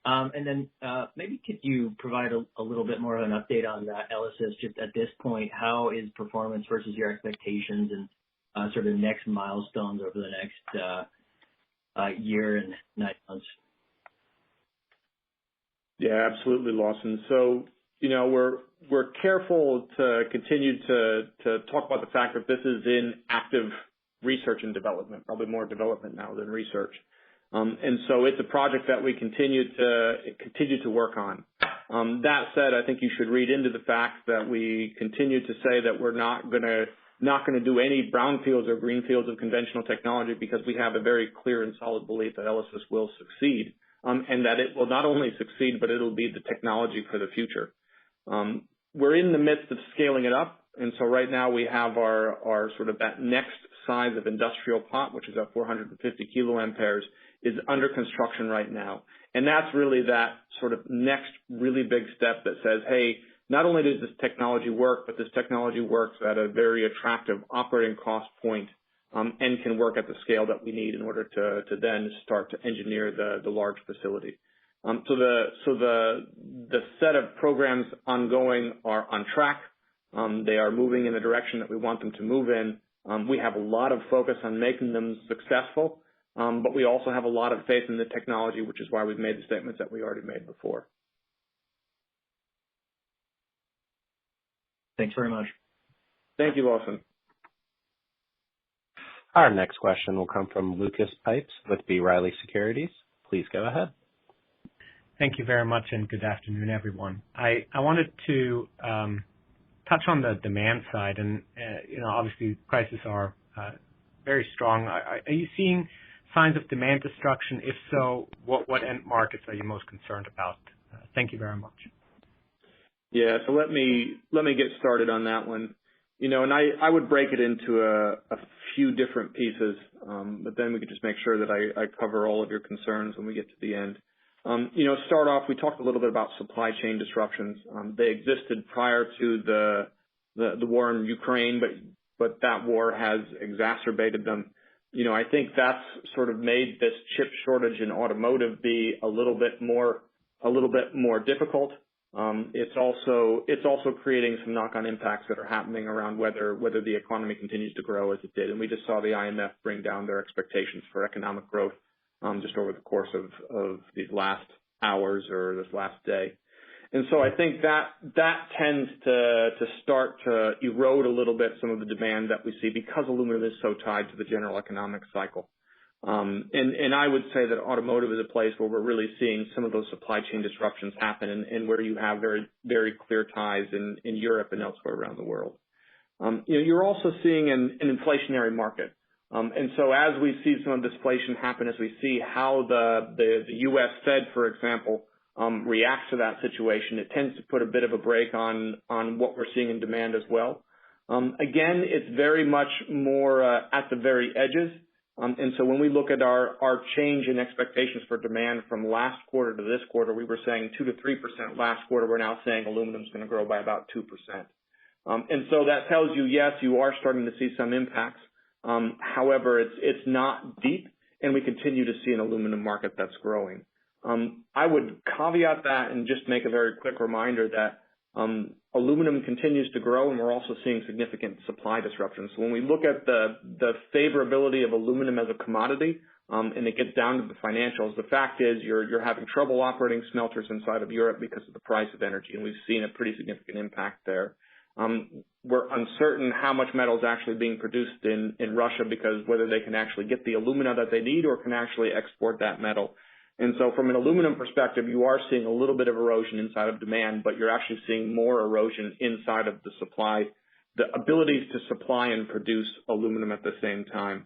And then maybe could you provide a little bit more of an update on ELYSIS just at this point? How is performance versus your expectations and sort of next milestones over the next year and 9 months? Yeah, absolutely, Lawson. So, we're careful to continue to talk about the fact that this is in active research and development, probably more development now than research. And so it's a project that we continue to work on. That said, I think you should read into the fact that we continue to say that we're not going to do any brownfields or greenfields of conventional technology because we have a very clear and solid belief that ELYSIS will succeed, and that it will not only succeed, but it'll be the technology for the future. We're in the midst of scaling it up, and so right now we have our sort of that next size of industrial pot, which is at 450 kiloamperes, is under construction right now. And that's really that sort of next really big step that says, hey, not only does this technology work, but this technology works at a very attractive operating cost point and can work at the scale that we need in order to then start to engineer the large facility. So the set of programs ongoing are on track. They are moving in the direction that we want them to move in. We have a lot of focus on making them successful, but we also have a lot of faith in the technology, which is why we've made the statements that we already made before. Thanks very much. Thank you, Lawson. Our next question will come from Lucas Pipes with B. Riley Securities. Please go ahead. Thank you very much, and good afternoon, everyone. I wanted to touch on the demand side, and obviously prices are very strong. Are you seeing signs of demand destruction? If so, what end markets are you most concerned about? Thank you very much. Yeah, so let me get started on that one. And I would break it into a few different pieces, but then we could just make sure that I cover all of your concerns when we get to the end. Start off, we talked a little bit about supply chain disruptions. They existed prior to the war in Ukraine, but that war has exacerbated them. I think that's sort of made this chip shortage in automotive be a little bit more difficult. It's also creating some knock-on impacts that are happening around whether the economy continues to grow as it did. And we just saw the IMF bring down their expectations for economic growth just over the course of these last hours or this last day. And so I think that tends to start to erode a little bit some of the demand that we see because aluminum is so tied to the general economic cycle. And I would say that automotive is a place where we're really seeing some of those supply chain disruptions happen and where you have very, very clear ties in Europe and elsewhere around the world. You're also seeing an inflationary market. And so as we see some of this inflation happen, as we see how the U.S. Fed, for example, reacts to that situation, it tends to put a bit of a brake on what we're seeing in demand as well. Again, it's very much more at the very edges. And so when we look at our change in expectations for demand from last quarter to this quarter, we were saying 2 to 3% last quarter. We're now saying aluminum is going to grow by about 2%. And so that tells you, yes, you are starting to see some impacts. However, it's not deep, and we continue to see an aluminum market that's growing. I would caveat that and just make a very quick reminder that aluminum continues to grow, and we're also seeing significant supply disruptions. So when we look at the favorability of aluminum as a commodity, and it gets down to the financials, the fact is you're having trouble operating smelters inside of Europe because of the price of energy, and we've seen a pretty significant impact there. We're uncertain how much metal is actually being produced in Russia because whether they can actually get the alumina that they need or can actually export that metal. And so from an aluminum perspective, you are seeing a little bit of erosion inside of demand, but you're actually seeing more erosion inside of the supply, the abilities to supply and produce aluminum at the same time.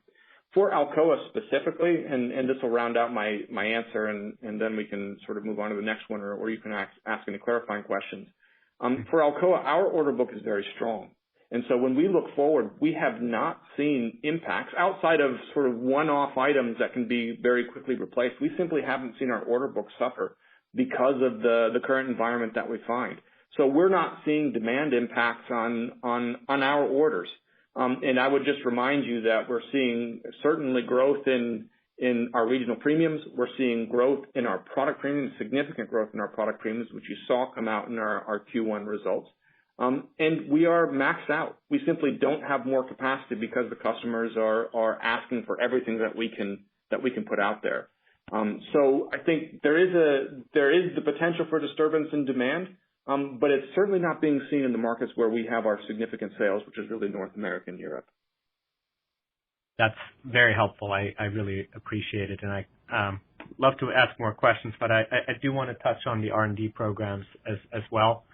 For Alcoa specifically, and this will round out my answer, and then we can sort of move on to the next one, or you can ask any clarifying questions. For Alcoa, our order book is very strong. And so when we look forward, we have not seen impacts outside of sort of one-off items that can be very quickly replaced. We simply haven't seen our order book suffer because of the current environment that we find. So we're not seeing demand impacts on our orders. And I would just remind you that we're seeing certainly growth in our regional premiums. We're seeing growth in our product premiums, significant growth in our product premiums, which you saw come out in our Q1 results. And we are maxed out. We simply don't have more capacity because the customers are asking for everything that we can put out there. So I think there is the potential for disturbance in demand, but it's certainly not being seen in the markets where we have our significant sales, which is really North America and Europe. That's very helpful. I really appreciate it, and I love to ask more questions, but I do want to touch on the R&D programs as well.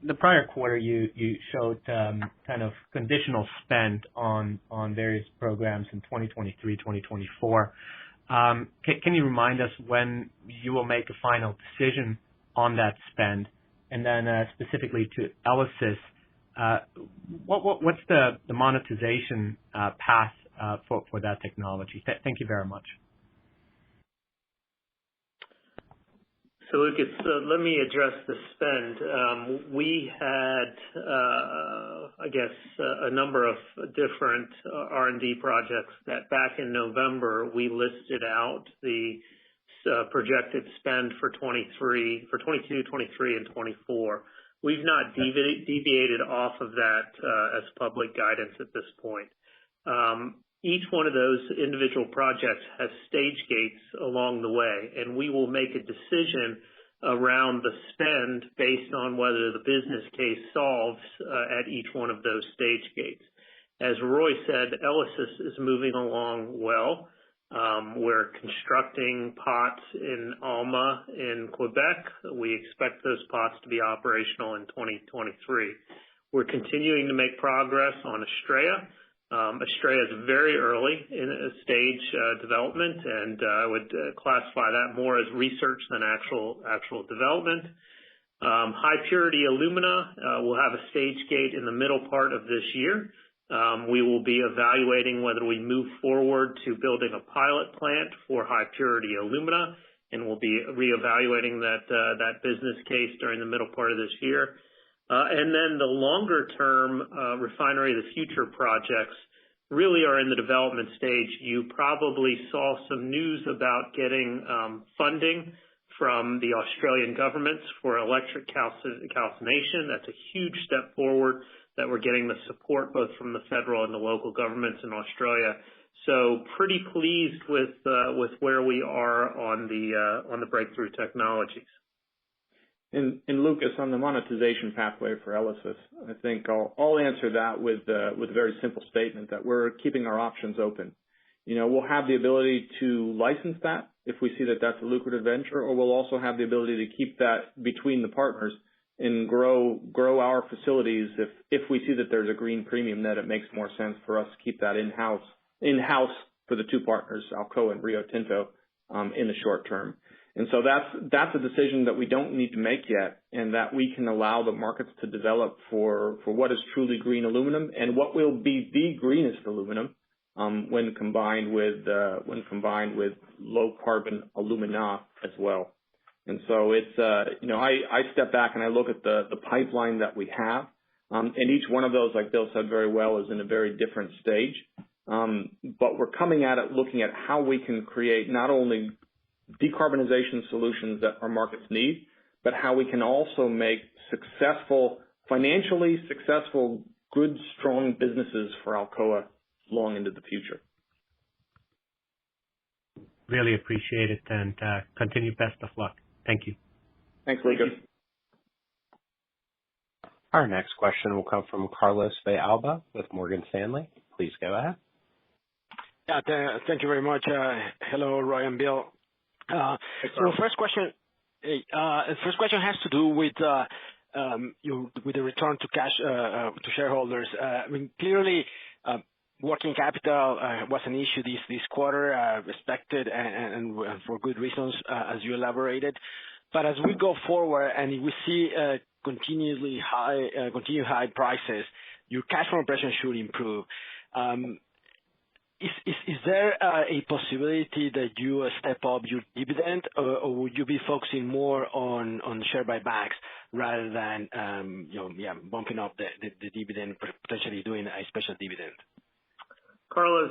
The prior quarter, you showed kind of conditional spend on various programs in 2023, 2024. Can you remind us when you will make a final decision on that spend? And then specifically to ELYSIS, what's the monetization path for that technology? Thank you very much. So, Lucas, let me address the spend. We had, a number of different R&D projects that back in November we listed out the projected spend for 22, 23, and 24. We've not deviated off of that as public guidance at this point. Each one of those individual projects has stage gates along the way, and we will make a decision around the spend based on whether the business case solves at each one of those stage gates. As Roy said, ELYSIS is moving along well. We're constructing pots in Alma in Quebec. We expect those pots to be operational in 2023. We're continuing to make progress on Estrella. Estrella is very early in a stage development, and I would classify that more as research than actual development. High purity alumina will have a stage gate in the middle part of this year. We will be evaluating whether we move forward to building a pilot plant for high purity alumina, and we'll be reevaluating that business case during the middle part of this year. And then the longer term refinery of the future projects really are in the development stage. You probably saw some news about getting funding from the Australian government for electric calcination. That's a huge step forward that we're getting the support both from the federal and the local governments in Australia. So pretty pleased with where we are on the breakthrough technologies. And Lucas, on the monetization pathway for ELYSIS, I think I'll answer that with a very simple statement that we're keeping our options open. We'll have the ability to license that if we see that that's a lucrative venture, or we'll also have the ability to keep that between the partners and grow our facilities if we see that there's a green premium, that it makes more sense for us to keep that in-house for the two partners, Alcoa and Rio Tinto, in the short term. And so that's a decision that we don't need to make yet, and that we can allow the markets to develop for what is truly green aluminum and what will be the greenest aluminum when combined with low carbon alumina as well. And so it's I step back and I look at the pipeline that we have, and each one of those, like Bill said very well, is in a very different stage. But we're coming at it looking at how we can create not only decarbonization solutions that our markets need, but how we can also make financially successful, good, strong businesses for Alcoa long into the future. Really appreciate it, and continue best of luck. Thank you. Thanks, Lucas. Our next question will come from Carlos de Alba with Morgan Stanley. Please go ahead. Yeah, thank you very much. Hello, Roy and Bill. So the first question has to do with the return to cash to shareholders. I mean, clearly, working capital was an issue this quarter, expected and for good reasons, as you elaborated. But as we go forward and we see continued high prices, your cash from operations should improve. Is there a possibility that you step up your dividend, or would you be focusing more on share buybacks rather than bumping up the dividend, potentially doing a special dividend? Carlos,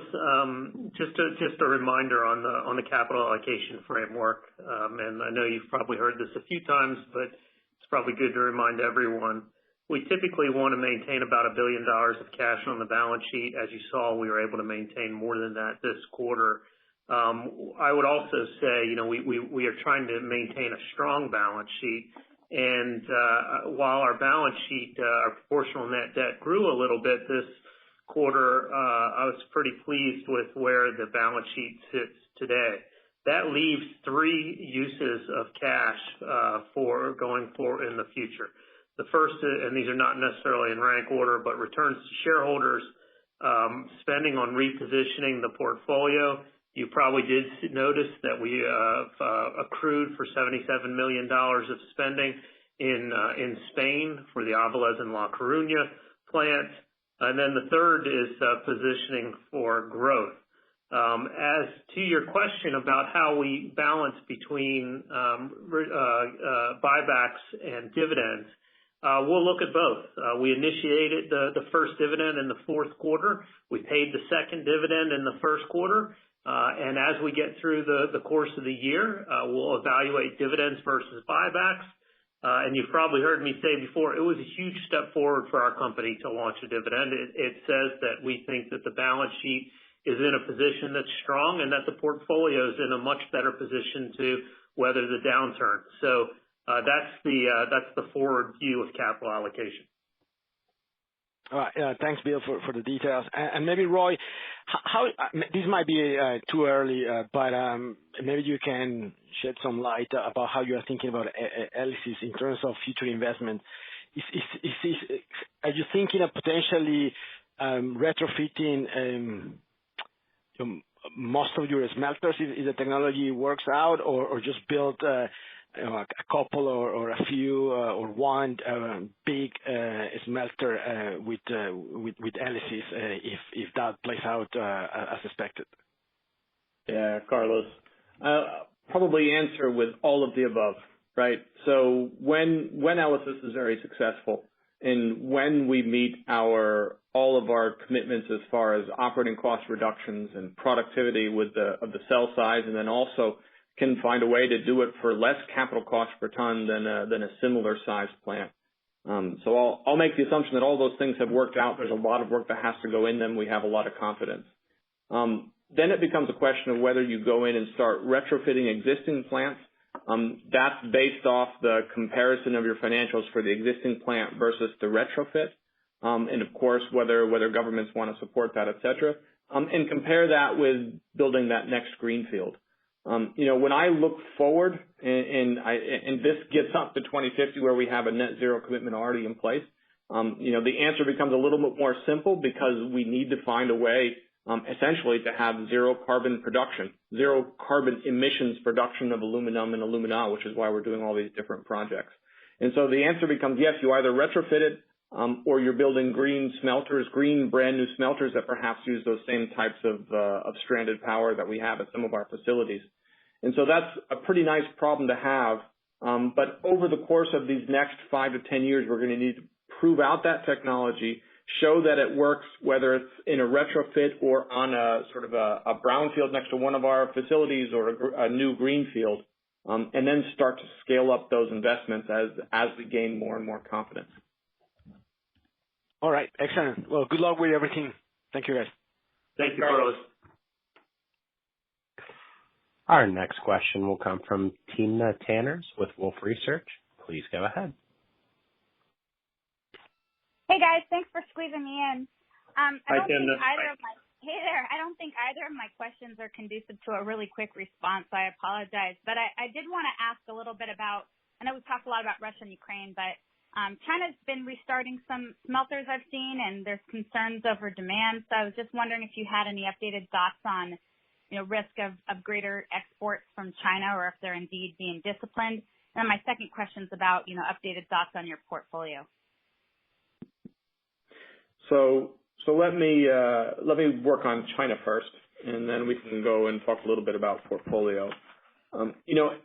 just a reminder on the capital allocation framework, and I know you've probably heard this a few times, but it's probably good to remind everyone. We typically want to maintain about $1 billion of cash on the balance sheet. As you saw, we were able to maintain more than that this quarter. I would also say, we are trying to maintain a strong balance sheet. And while our balance sheet, our proportional net debt grew a little bit this quarter, I was pretty pleased with where the balance sheet sits today. That leaves three uses of cash for going forward in the future. The first, and these are not necessarily in rank order, but returns to shareholders, spending on repositioning the portfolio. You probably did notice that we accrued for $77 million of spending in Spain for the Avilés and La Coruña plants. And then the third is positioning for growth. As to your question about how we balance between buybacks and dividends, we'll look at both. We initiated the first dividend in the fourth quarter. We paid the second dividend in the first quarter. And as we get through the course of the year, we'll evaluate dividends versus buybacks. And you've probably heard me say before, it was a huge step forward for our company to launch a dividend. It says that we think that the balance sheet is in a position that's strong and that the portfolio is in a much better position to weather the downturn. So that's the forward view of capital allocation. All right. Thanks, Bill, for the details. And maybe Roy, how this might be too early, but maybe you can shed some light about how you are thinking about ELYSIS in terms of future investment. Are you thinking of potentially retrofitting most of your smelters if the technology works out, or just build a couple or a few or one big smelter with ELYSIS if that plays out as expected? Yeah, Carlos. Probably answer with all of the above, right? So when ELYSIS is very successful, and when we meet all of our commitments as far as operating cost reductions and productivity of the cell size, and then also can find a way to do it for less capital cost per ton than a similar size plant. So I'll make the assumption that all those things have worked out. There's a lot of work that has to go in them. We have a lot of confidence. Then it becomes a question of whether you go in and start retrofitting existing plants That's based off the comparison of your financials for the existing plant versus the retrofit, and of course whether governments want to support that, et cetera, and compare that with building that next greenfield. When I look forward, and this gets up to 2050 where we have a net zero commitment already in place, the answer becomes a little bit more simple because we need to find a way essentially to have zero carbon production, zero carbon emissions production of aluminum and alumina, which is why we're doing all these different projects. And so the answer becomes yes, you either retrofit it or you're building green smelters, green brand new smelters that perhaps use those same types of stranded power that we have at some of our facilities. And so that's a pretty nice problem to have. But over the course of these next 5 to 10 years, we're going to need to prove out that technology, show that it works, whether it's in a retrofit or on a sort of a brownfield next to one of our facilities or a new greenfield, and then start to scale up those investments as we gain more and more confidence. All right, excellent. Well, good luck with everything. Thank you, guys. Thank you, Carlos. Our next question will come from Timna Tanners with Wolfe Research. Please go ahead. Hey guys, thanks for squeezing me in. I don't think either of my questions are conducive to a really quick response. I apologize, but I did want to ask a little bit about. I know we've talked a lot about Russia and Ukraine, but China's been restarting some smelters I've seen, and there's concerns over demand. So I was just wondering if you had any updated thoughts on, risk of greater exports from China, or if they're indeed being disciplined. And then my second question is about, updated thoughts on your portfolio. So let me work on China first, and then we can go and talk a little bit about portfolio.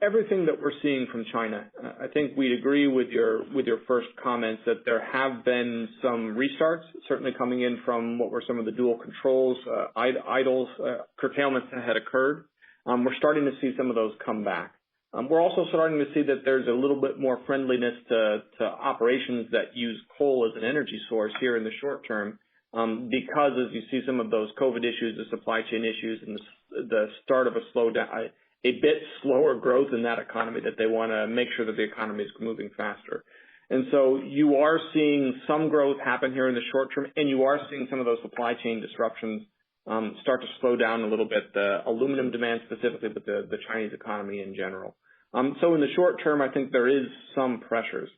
Everything that we're seeing from China, I think we'd agree with your first comments that there have been some restarts, certainly coming in from what were some of the dual controls, idles, curtailments that had occurred. We're starting to see some of those come back. We're also starting to see that there's a little bit more friendliness to operations that use coal as an energy source here in the short term, because as you see some of those COVID issues, the supply chain issues, and the start of a slowdown, a bit slower growth in that economy, that they want to make sure that the economy is moving faster. And so you are seeing some growth happen here in the short term, and you are seeing some of those supply chain disruptions start to slow down a little bit, the aluminum demand specifically, but the Chinese economy in general. So in the short term, I think there is some pressures.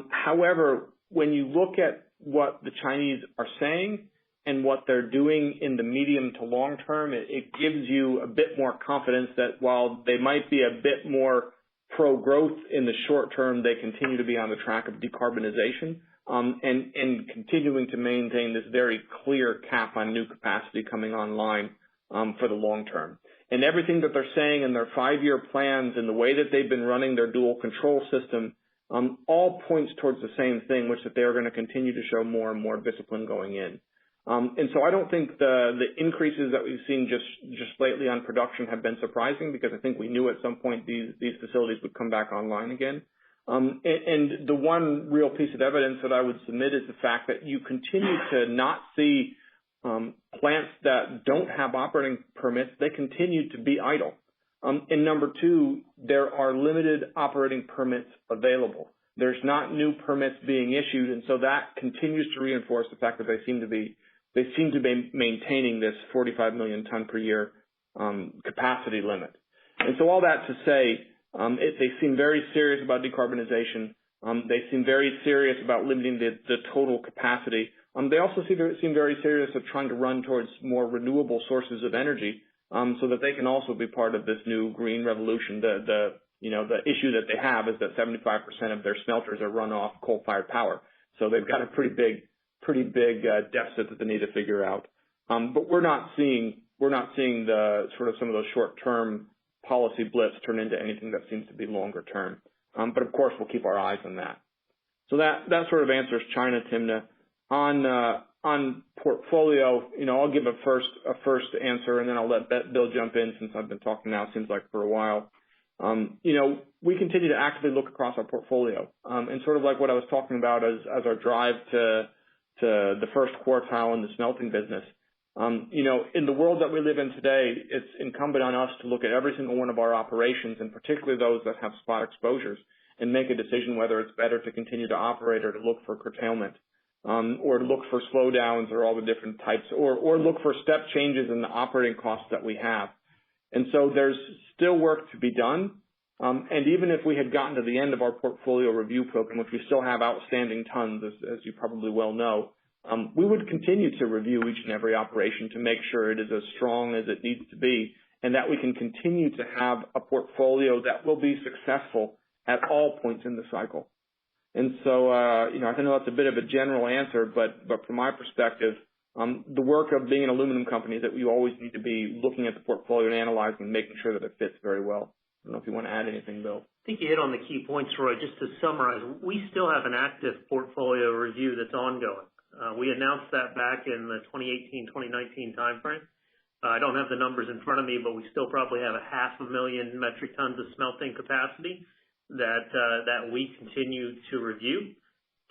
However, when you look at what the Chinese are saying and what they're doing in the medium to long term, it gives you a bit more confidence that while they might be a bit more pro-growth in the short term, they continue to be on the track of decarbonization, and continuing to maintain this very clear cap on new capacity coming online for the long term. And everything that they're saying in their 5-year plans and the way that they've been running their dual control system all points towards the same thing, which that they are going to continue to show more and more discipline going in. And so I don't think the increases that we've seen just lately on production have been surprising, because I think we knew at some point these facilities would come back online again. And the one real piece of evidence that I would submit is the fact that you continue to not see plants that don't have operating permits. They continue to be idle. And number two, there are limited operating permits available. There's not new permits being issued, and so that continues to reinforce the fact that they seem to be maintaining this 45 million ton per year capacity limit. And so all that to say, they seem very serious about decarbonization. They seem very serious about limiting the total capacity. They also seem very serious of trying to run towards more renewable sources of energy, so that they can also be part of this new green revolution. The issue that they have is that 75% of their smelters are run off coal-fired power. So they've got a pretty big deficit that they need to figure out. But we're not seeing the sort of some of those short-term policy blips turn into anything that seems to be longer term. But of course, we'll keep our eyes on that. So that sort of answers China, Timna. On portfolio, I'll give a first answer, and then I'll let Bill jump in, since I've been talking now, it seems like, for a while. We continue to actively look across our portfolio, and sort of like what I was talking about as our drive to the first quartile in the smelting business. In the world that we live in today, it's incumbent on us to look at every single one of our operations, and particularly those that have spot exposures, and make a decision whether it's better to continue to operate or to look for curtailment, or to look for slowdowns or all the different types, or look for step changes in the operating costs that we have. And so there's still work to be done. And even if we had gotten to the end of our portfolio review program, which we still have outstanding tons, as you probably well know, we would continue to review each and every operation to make sure it is as strong as it needs to be, and that we can continue to have a portfolio that will be successful at all points in the cycle. And so, I know that's a bit of a general answer, but from my perspective, the work of being an aluminum company is that you always need to be looking at the portfolio and analyzing and making sure that it fits very well. I don't know if you want to add anything, Bill. I think you hit on the key points, Roy. Just to summarize, we still have an active portfolio review that's ongoing. We announced that back in the 2018-2019 timeframe. I don't have the numbers in front of me, but we still probably have 500,000 metric tons of smelting capacity that we continue to review.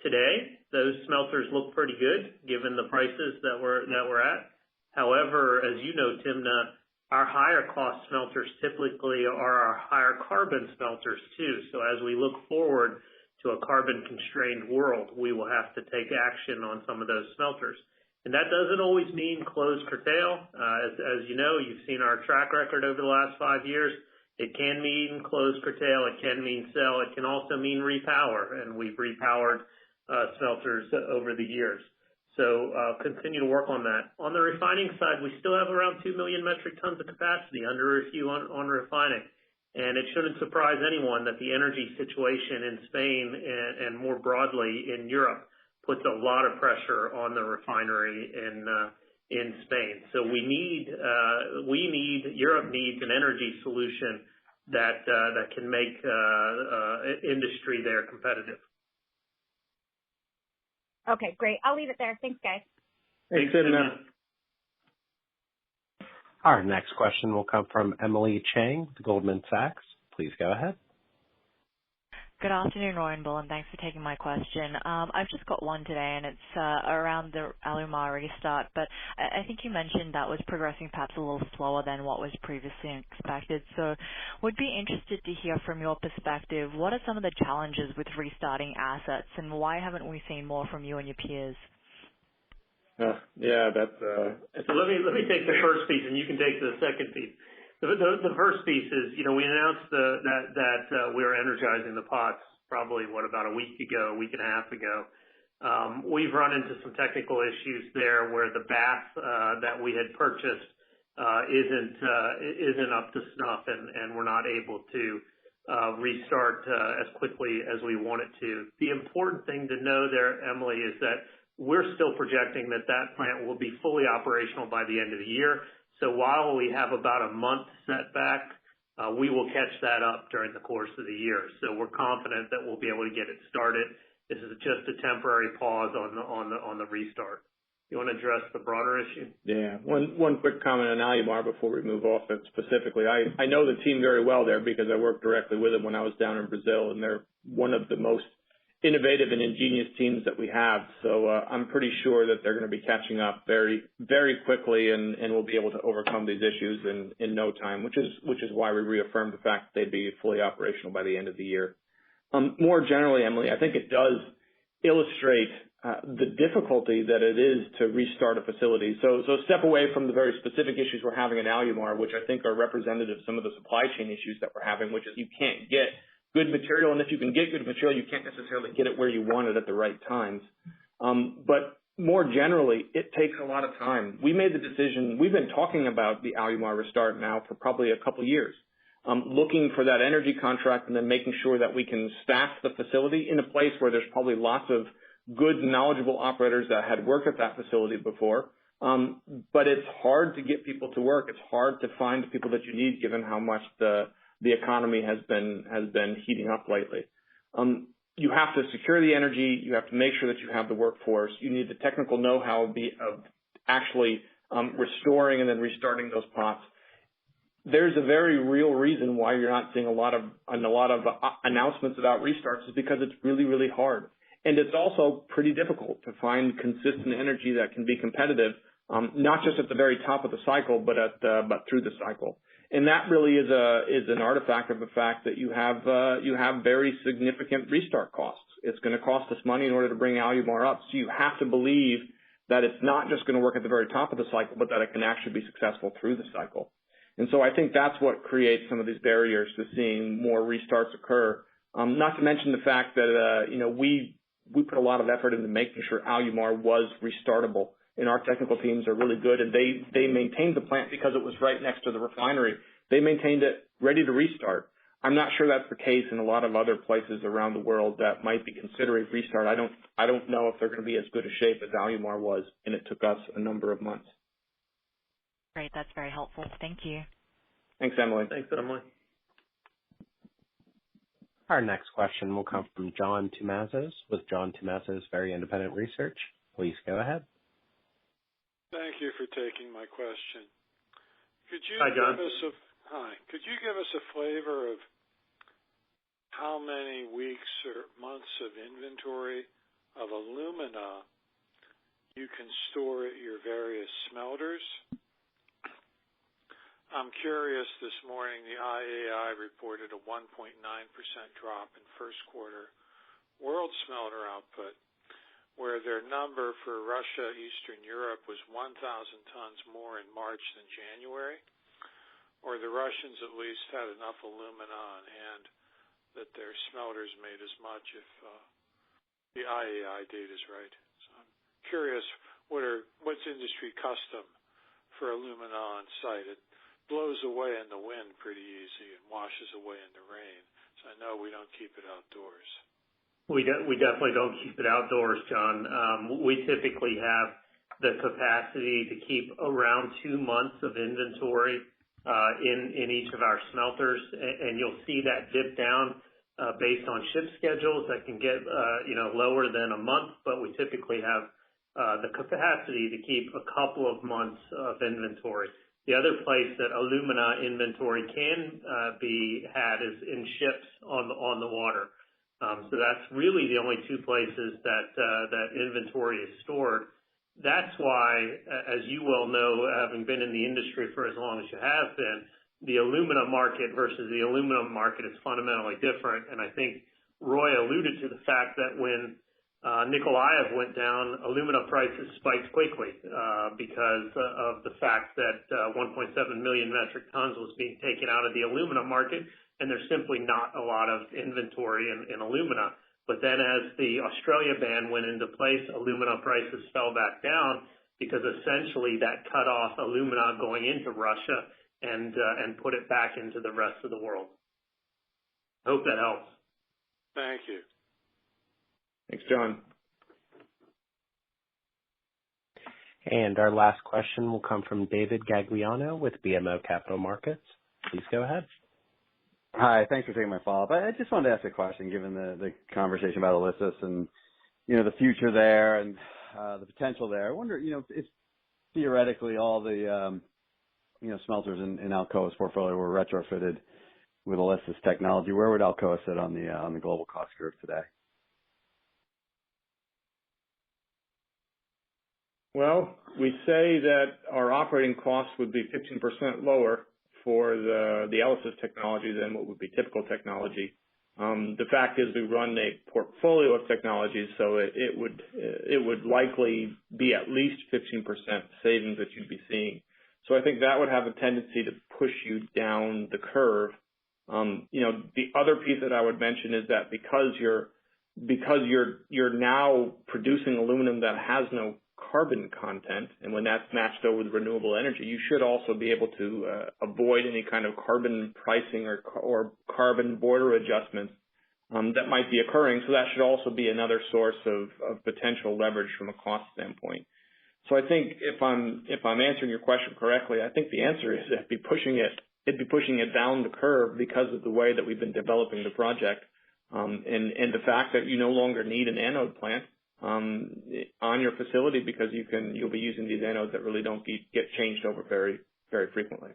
Today, those smelters look pretty good given the prices that we're at. However, as you know, Timna, our higher cost smelters typically are our higher carbon smelters too. So as we look forward to a carbon constrained world, we will have to take action on some of those smelters. And that doesn't always mean close curtail. As you know, you've seen our track record over the last 5 years. It can mean close curtail. It can mean sell. It can also mean repower. And we've repowered smelters over the years. So continue to work on that. On the refining side, we still have around 2 million metric tons of capacity under review on refining. And it shouldn't surprise anyone that the energy situation in Spain and more broadly in Europe puts a lot of pressure on the refinery in Spain. So Europe needs an energy solution that can make industry there competitive. Okay, great. I'll leave it there. Thanks, guys. Thanks, Edna. Our next question will come from Emily Chang with Goldman Sachs. Please go ahead. Good afternoon, Roy and Bill, and thanks for taking my question. I've just got one today, and it's around the Alumar restart. But I think you mentioned that was progressing perhaps a little slower than what was previously expected. So would be interested to hear from your perspective, what are some of the challenges with restarting assets, and why haven't we seen more from you and your peers? Yeah, that's. So let me take the first piece, and you can take the second piece. The first piece is, we announced that we were energizing the pots probably, about a week and a half ago. We've run into some technical issues there where the bath that we had purchased isn't up to snuff, and we're not able to restart as quickly as we want it to. The important thing to know there, Emily, is that we're still projecting that plant will be fully operational by the end of the year. So while we have about a month setback, we will catch that up during the course of the year. So we're confident that we'll be able to get it started. This is just a temporary pause on the restart. You want to address the broader issue? Yeah. One quick comment on Alumar before we move off it specifically. I know the team very well there because I worked directly with them when I was down in Brazil, and they're one of the most innovative and ingenious teams that we have. So I'm pretty sure that they're going to be catching up very, very quickly, and we'll be able to overcome these issues in no time, which is why we reaffirmed the fact that they'd be fully operational by the end of the year. More generally, Emily, I think it does illustrate the difficulty that it is to restart a facility. So step away from the very specific issues we're having at Alumar, which I think are representative of some of the supply chain issues that we're having, which is you can't get good material, and if you can get good material, you can't necessarily get it where you want it at the right times. But more generally, it takes a lot of time. We made the decision. We've been talking about the Alumar restart now for probably a couple years, looking for that energy contract and then making sure that we can staff the facility in a place where there's probably lots of good, knowledgeable operators that had worked at that facility before. But it's hard to get people to work. It's hard to find the people that you need, given how much the economy has been heating up lately. You have to secure the energy. You have to make sure that you have the workforce. You need the technical know-how of actually restoring and then restarting those pots. There's a very real reason why you're not seeing a lot of announcements about restarts, is because it's really, really hard. And it's also pretty difficult to find consistent energy that can be competitive not just at the very top of the cycle, but through the cycle. And that really is an artifact of the fact that you have very significant restart costs. It's going to cost us money in order to bring Alumar up. So you have to believe that it's not just going to work at the very top of the cycle, but that it can actually be successful through the cycle. And so I think that's what creates some of these barriers to seeing more restarts occur. Not to mention the fact that we put a lot of effort into making sure Alumar was restartable, and our technical teams are really good, and they maintained the plant because it was right next to the refinery. They maintained it ready to restart. I'm not sure that's the case in a lot of other places around the world that might be considering restart. I don't know if they're going to be as good a shape as Alumar was, and it took us a number of months. Great, that's very helpful. Thank you. Thanks, Emily. Thanks, Emily. Our next question will come from John Tumazos with John Tumazos Very Independent Research. Please go ahead. Thank you for taking my question. Hi, John. Could you give us a flavor of how many weeks or months of inventory of alumina you can store at your various smelters? I'm curious, this morning the IAI reported a 1.9% drop in first quarter world smelter output, where their number for Russia, Eastern Europe was 1,000 tons more in March than January, or the Russians at least had enough alumina on hand that their smelters made as much if the IAI data is right. So I'm curious, what's industry custom for alumina on site? It blows away in the wind pretty easy and washes away in the rain, so I know we don't keep it outdoors. We definitely don't keep it outdoors, John. We typically have the capacity to keep around 2 months of inventory in each of our smelters, and you'll see that dip down based on ship schedules that can get lower than a month, but we typically have the capacity to keep a couple of months of inventory. The other place that alumina inventory can be had is in ships on the water. So that's really the only two places that inventory is stored. That's why, as you well know, having been in the industry for as long as you have been, the alumina market versus the aluminum market is fundamentally different. And I think Roy alluded to the fact that when Nikolaev went down, alumina prices spiked quickly because of the fact that 1.7 million metric tons was being taken out of the alumina market, and there's simply not a lot of inventory in alumina. But then as the Australia ban went into place, alumina prices fell back down because essentially that cut off alumina going into Russia and put it back into the rest of the world. I hope that helps. Thank you. Thanks, John. And our last question will come from David Gagliano with BMO Capital Markets. Please go ahead. Hi, thanks for taking my follow-up. I just wanted to ask a question, given the conversation about Elysis and, the future there and the potential there. I wonder, if theoretically all the, smelters in Alcoa's portfolio were retrofitted with Elysis technology, where would Alcoa sit on the global cost curve today? Well, we say that our operating costs would be 15% lower for the Elysis technology than what would be typical technology. The fact is we run a portfolio of technologies, so it would likely be at least 15% savings that you'd be seeing. So I think that would have a tendency to push you down the curve. The other piece that I would mention is that because you're now producing aluminum that has no carbon content, and when that's matched over with renewable energy, you should also be able to avoid any kind of carbon pricing or carbon border adjustments that might be occurring. So that should also be another source of potential leverage from a cost standpoint. So I think if I'm answering your question correctly, I think the answer is it'd be pushing it down the curve because of the way that we've been developing the project, and the fact that you no longer need an anode plant on your facility because you'll be using these anodes that really don't get changed over very, very frequently.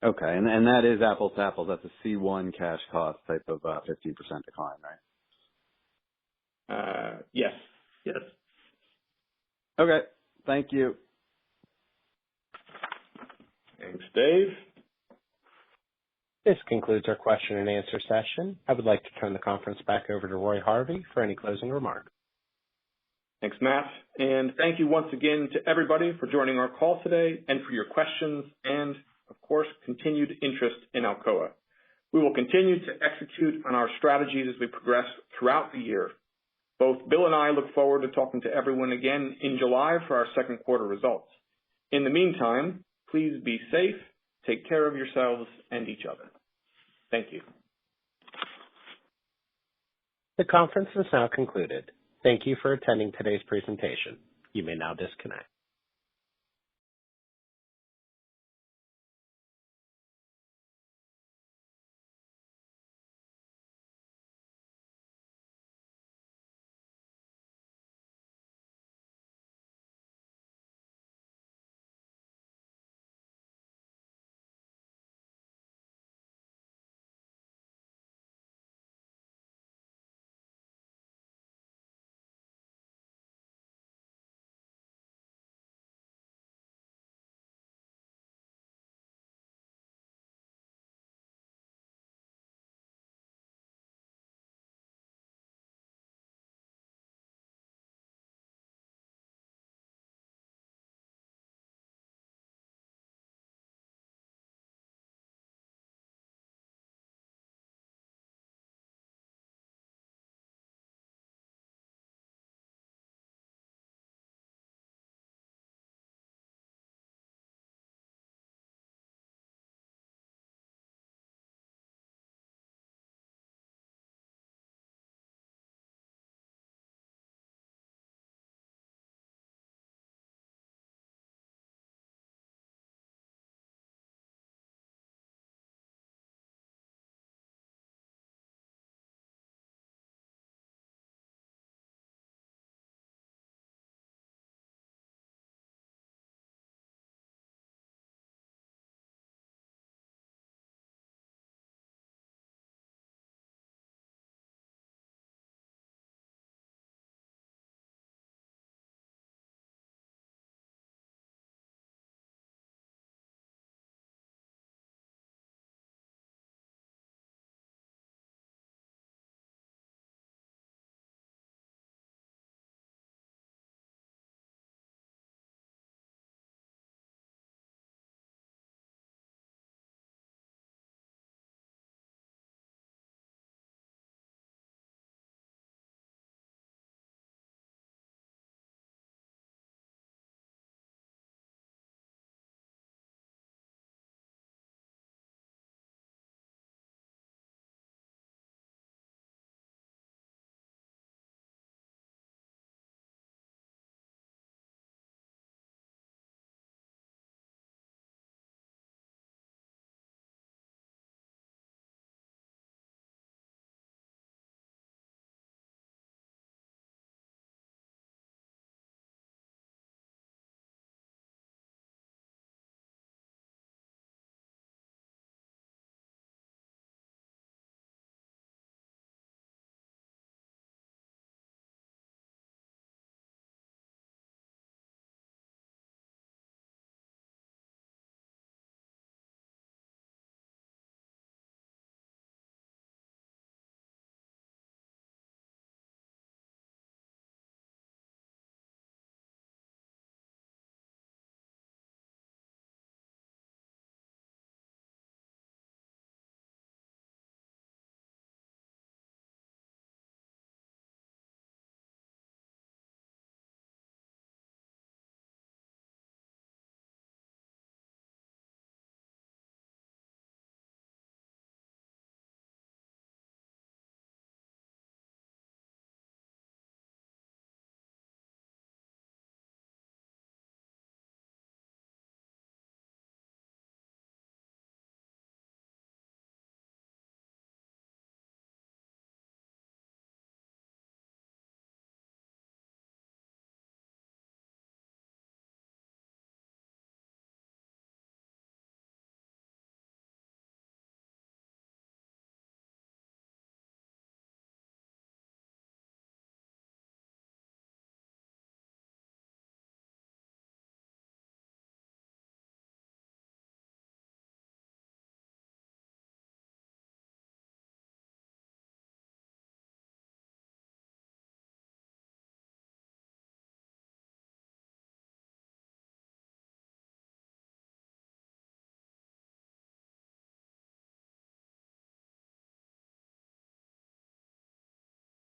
Okay, and that is apples to apples. That's a C1 cash cost type of 15% decline, right? Yes. Okay. Thank you. Thanks, Dave. This concludes our question and answer session. I would like to turn the conference back over to Roy Harvey for any closing remarks. Thanks, Matt. And thank you once again to everybody for joining our call today and for your questions and, of course, continued interest in Alcoa. We will continue to execute on our strategies as we progress throughout the year. Both Bill and I look forward to talking to everyone again in July for our second quarter results. In the meantime, please be safe, take care of yourselves and each other. Thank you. The conference is now concluded. Thank you for attending today's presentation. You may now disconnect.